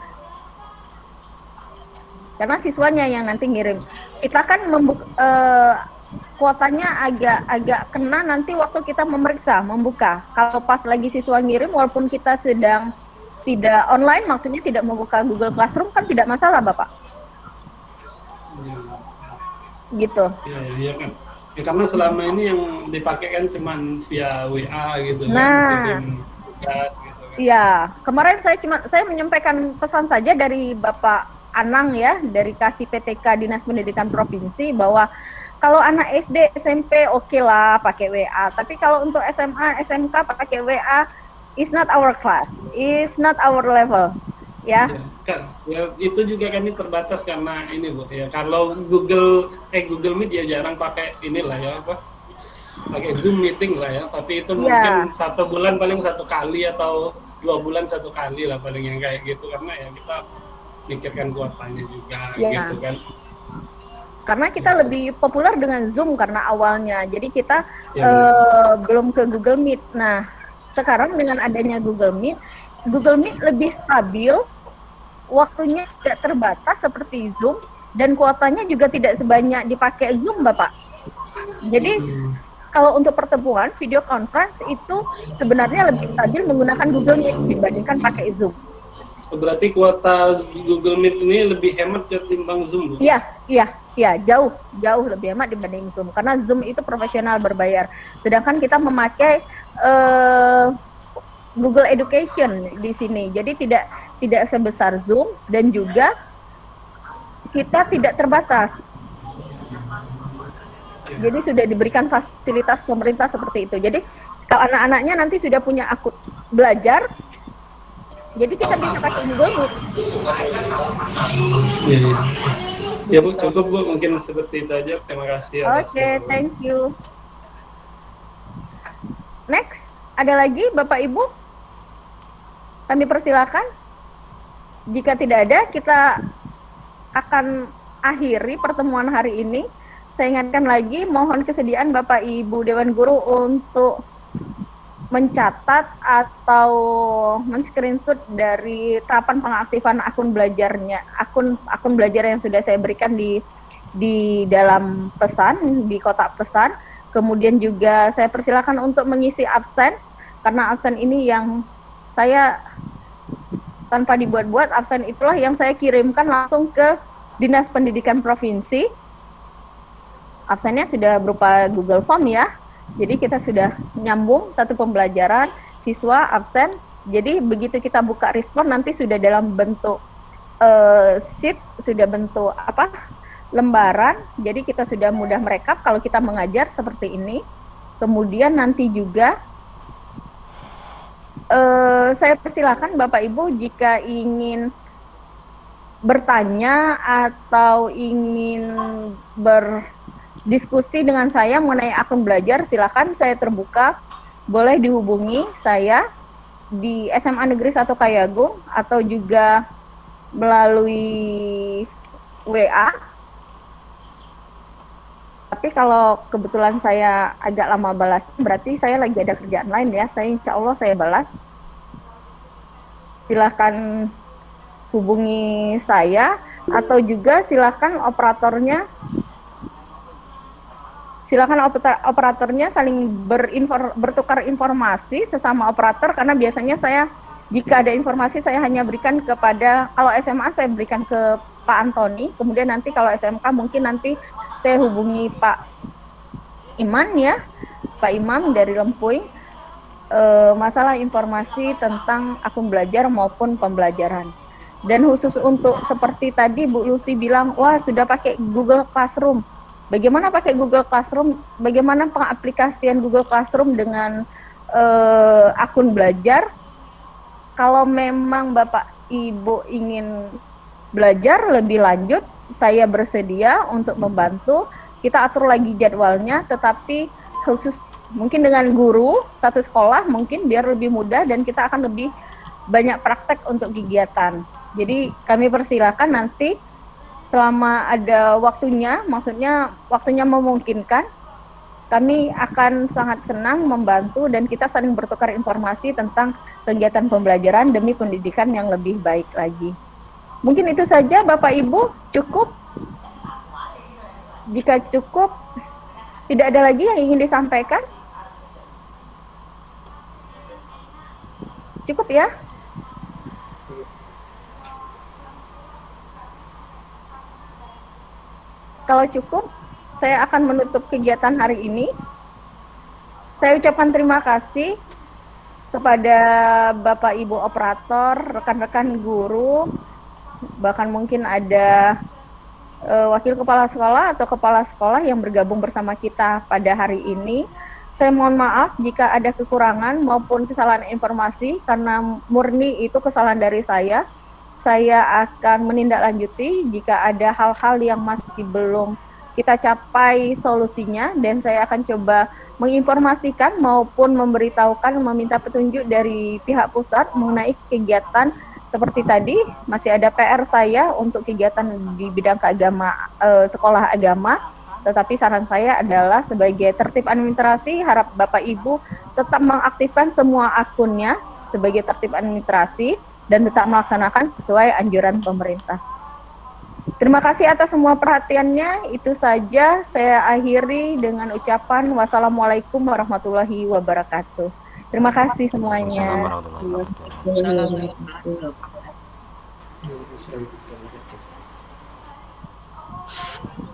Karena siswanya yang nanti ngirim. Kita kan kuotanya agak kena nanti waktu kita membuka. Kalau pas lagi siswa ngirim, walaupun kita sedang tidak online, maksudnya tidak membuka Google Classroom, kan tidak masalah, Bapak. Gitu. Iya kan. Ya, karena selama ini yang dipakai kan cuma via WA gitu. Nah, tugas, gitu kan. Iya, kemarin saya menyampaikan pesan saja dari Bapak Anang ya, dari Kasih PTK Dinas Pendidikan Provinsi, bahwa kalau anak SD, SMP oke lah pakai WA, tapi kalau untuk SMA, SMK pakai WA is not our class, is not our level. ya. Kan, ya itu juga kami terbatas karena ini Bu ya. Kalau Google Meet ya jarang pakai inilah ya apa? Pakai Zoom meeting lah ya. Tapi itu mungkin 1 bulan paling 1 kali atau 2 bulan 1 kali lah paling yang kayak gitu, karena ya kita pikirkan kuotanya juga gitu kan. Karena kita lebih populer dengan Zoom karena awalnya. Jadi kita belum ke Google Meet. Nah, sekarang dengan adanya Google Meet lebih stabil, waktunya tidak terbatas seperti Zoom, dan kuotanya juga tidak sebanyak dipakai Zoom, Bapak. Jadi kalau untuk pertemuan video conference itu sebenarnya lebih stabil menggunakan Google Meet dibandingkan pakai Zoom. Berarti kuota Google Meet ini lebih hemat ketimbang Zoom, Bu? Iya, jauh lebih hemat dibanding Zoom, karena Zoom itu profesional berbayar, sedangkan kita memakai Google Education di sini, jadi tidak sebesar Zoom, dan juga kita tidak terbatas. Jadi sudah diberikan fasilitas pemerintah seperti itu. Jadi kalau anak-anaknya nanti sudah punya akun belajar, jadi kita bisa pakai Google Meet. Ya Bu, cukup Bu, mungkin seperti itu aja. Terima kasih. Oke, thank you. Next, ada lagi Bapak Ibu? Kami persilakan. Jika tidak ada, kita akan akhiri pertemuan hari ini. Saya ingatkan lagi, mohon kesediaan Bapak Ibu Dewan Guru untuk mencatat atau men-screenshot dari tahapan pengaktifan akun belajarnya, akun belajar yang sudah saya berikan di dalam pesan, di kotak pesan. Kemudian juga saya persilakan untuk mengisi absen, karena absen ini yang saya tanpa dibuat-buat, absen itulah yang saya kirimkan langsung ke Dinas Pendidikan Provinsi. Absennya sudah berupa Google Form ya. Jadi kita sudah nyambung satu pembelajaran, siswa absen. Jadi begitu kita buka respon nanti sudah dalam bentuk sheet, sudah bentuk lembaran. Jadi kita sudah mudah merekap kalau kita mengajar seperti ini. Kemudian nanti juga saya persilakan Bapak Ibu jika ingin bertanya atau ingin berdiskusi dengan saya mengenai akun belajar, silakan, saya terbuka. Boleh dihubungi saya di SMA Negeri 1 Kayagung atau juga melalui WA. Tapi kalau kebetulan saya agak lama balas, berarti saya lagi ada kerjaan lain ya. Saya insya Allah saya balas. Silakan hubungi saya atau juga silakan operatornya saling bertukar informasi sesama operator, karena biasanya saya jika ada informasi saya hanya berikan kepada, kalau SMA saya berikan ke Pak Antoni, kemudian nanti kalau SMK mungkin nanti saya hubungi Pak Iman ya, Pak Imam dari Lempuy, masalah informasi tentang akun belajar maupun pembelajaran. Dan khusus untuk seperti tadi Bu Lucy bilang, wah sudah pakai Google Classroom. Bagaimana pakai Google Classroom? Bagaimana pengaplikasian Google Classroom dengan akun belajar? Kalau memang Bapak Ibu ingin belajar lebih lanjut, saya bersedia untuk membantu. Kita atur lagi jadwalnya, tetapi khusus mungkin dengan guru satu sekolah mungkin biar lebih mudah dan kita akan lebih banyak praktek untuk kegiatan. Jadi kami persilakan nanti selama ada waktunya, maksudnya waktunya memungkinkan, kami akan sangat senang membantu dan kita saling bertukar informasi tentang kegiatan pembelajaran demi pendidikan yang lebih baik lagi. Mungkin itu saja Bapak Ibu, cukup. Jika cukup, tidak ada lagi yang ingin disampaikan? Cukup ya? Kalau cukup, saya akan menutup kegiatan hari ini. Saya ucapkan terima kasih kepada Bapak Ibu operator, rekan-rekan guru, bahkan mungkin ada wakil kepala sekolah atau kepala sekolah yang bergabung bersama kita pada hari ini. Saya mohon maaf jika ada kekurangan maupun kesalahan informasi, karena murni itu kesalahan dari saya. saya akan menindaklanjuti jika ada hal-hal yang masih belum kita capai solusinya, dan saya akan coba menginformasikan maupun memberitahukan, meminta petunjuk dari pihak pusat mengenai kegiatan seperti tadi. Masih ada PR saya untuk kegiatan di bidang sekolah agama, tetapi saran saya adalah sebagai tertib administrasi, harap Bapak Ibu tetap mengaktifkan semua akunnya sebagai tertib administrasi dan tetap melaksanakan sesuai anjuran pemerintah. Terima kasih atas semua perhatiannya. Itu saja saya akhiri dengan ucapan wassalamualaikum warahmatullahi wabarakatuh. Terima kasih semuanya. Assalamualaikum warahmatullahi wabarakatuh. Assalamualaikum warahmatullahi wabarakatuh.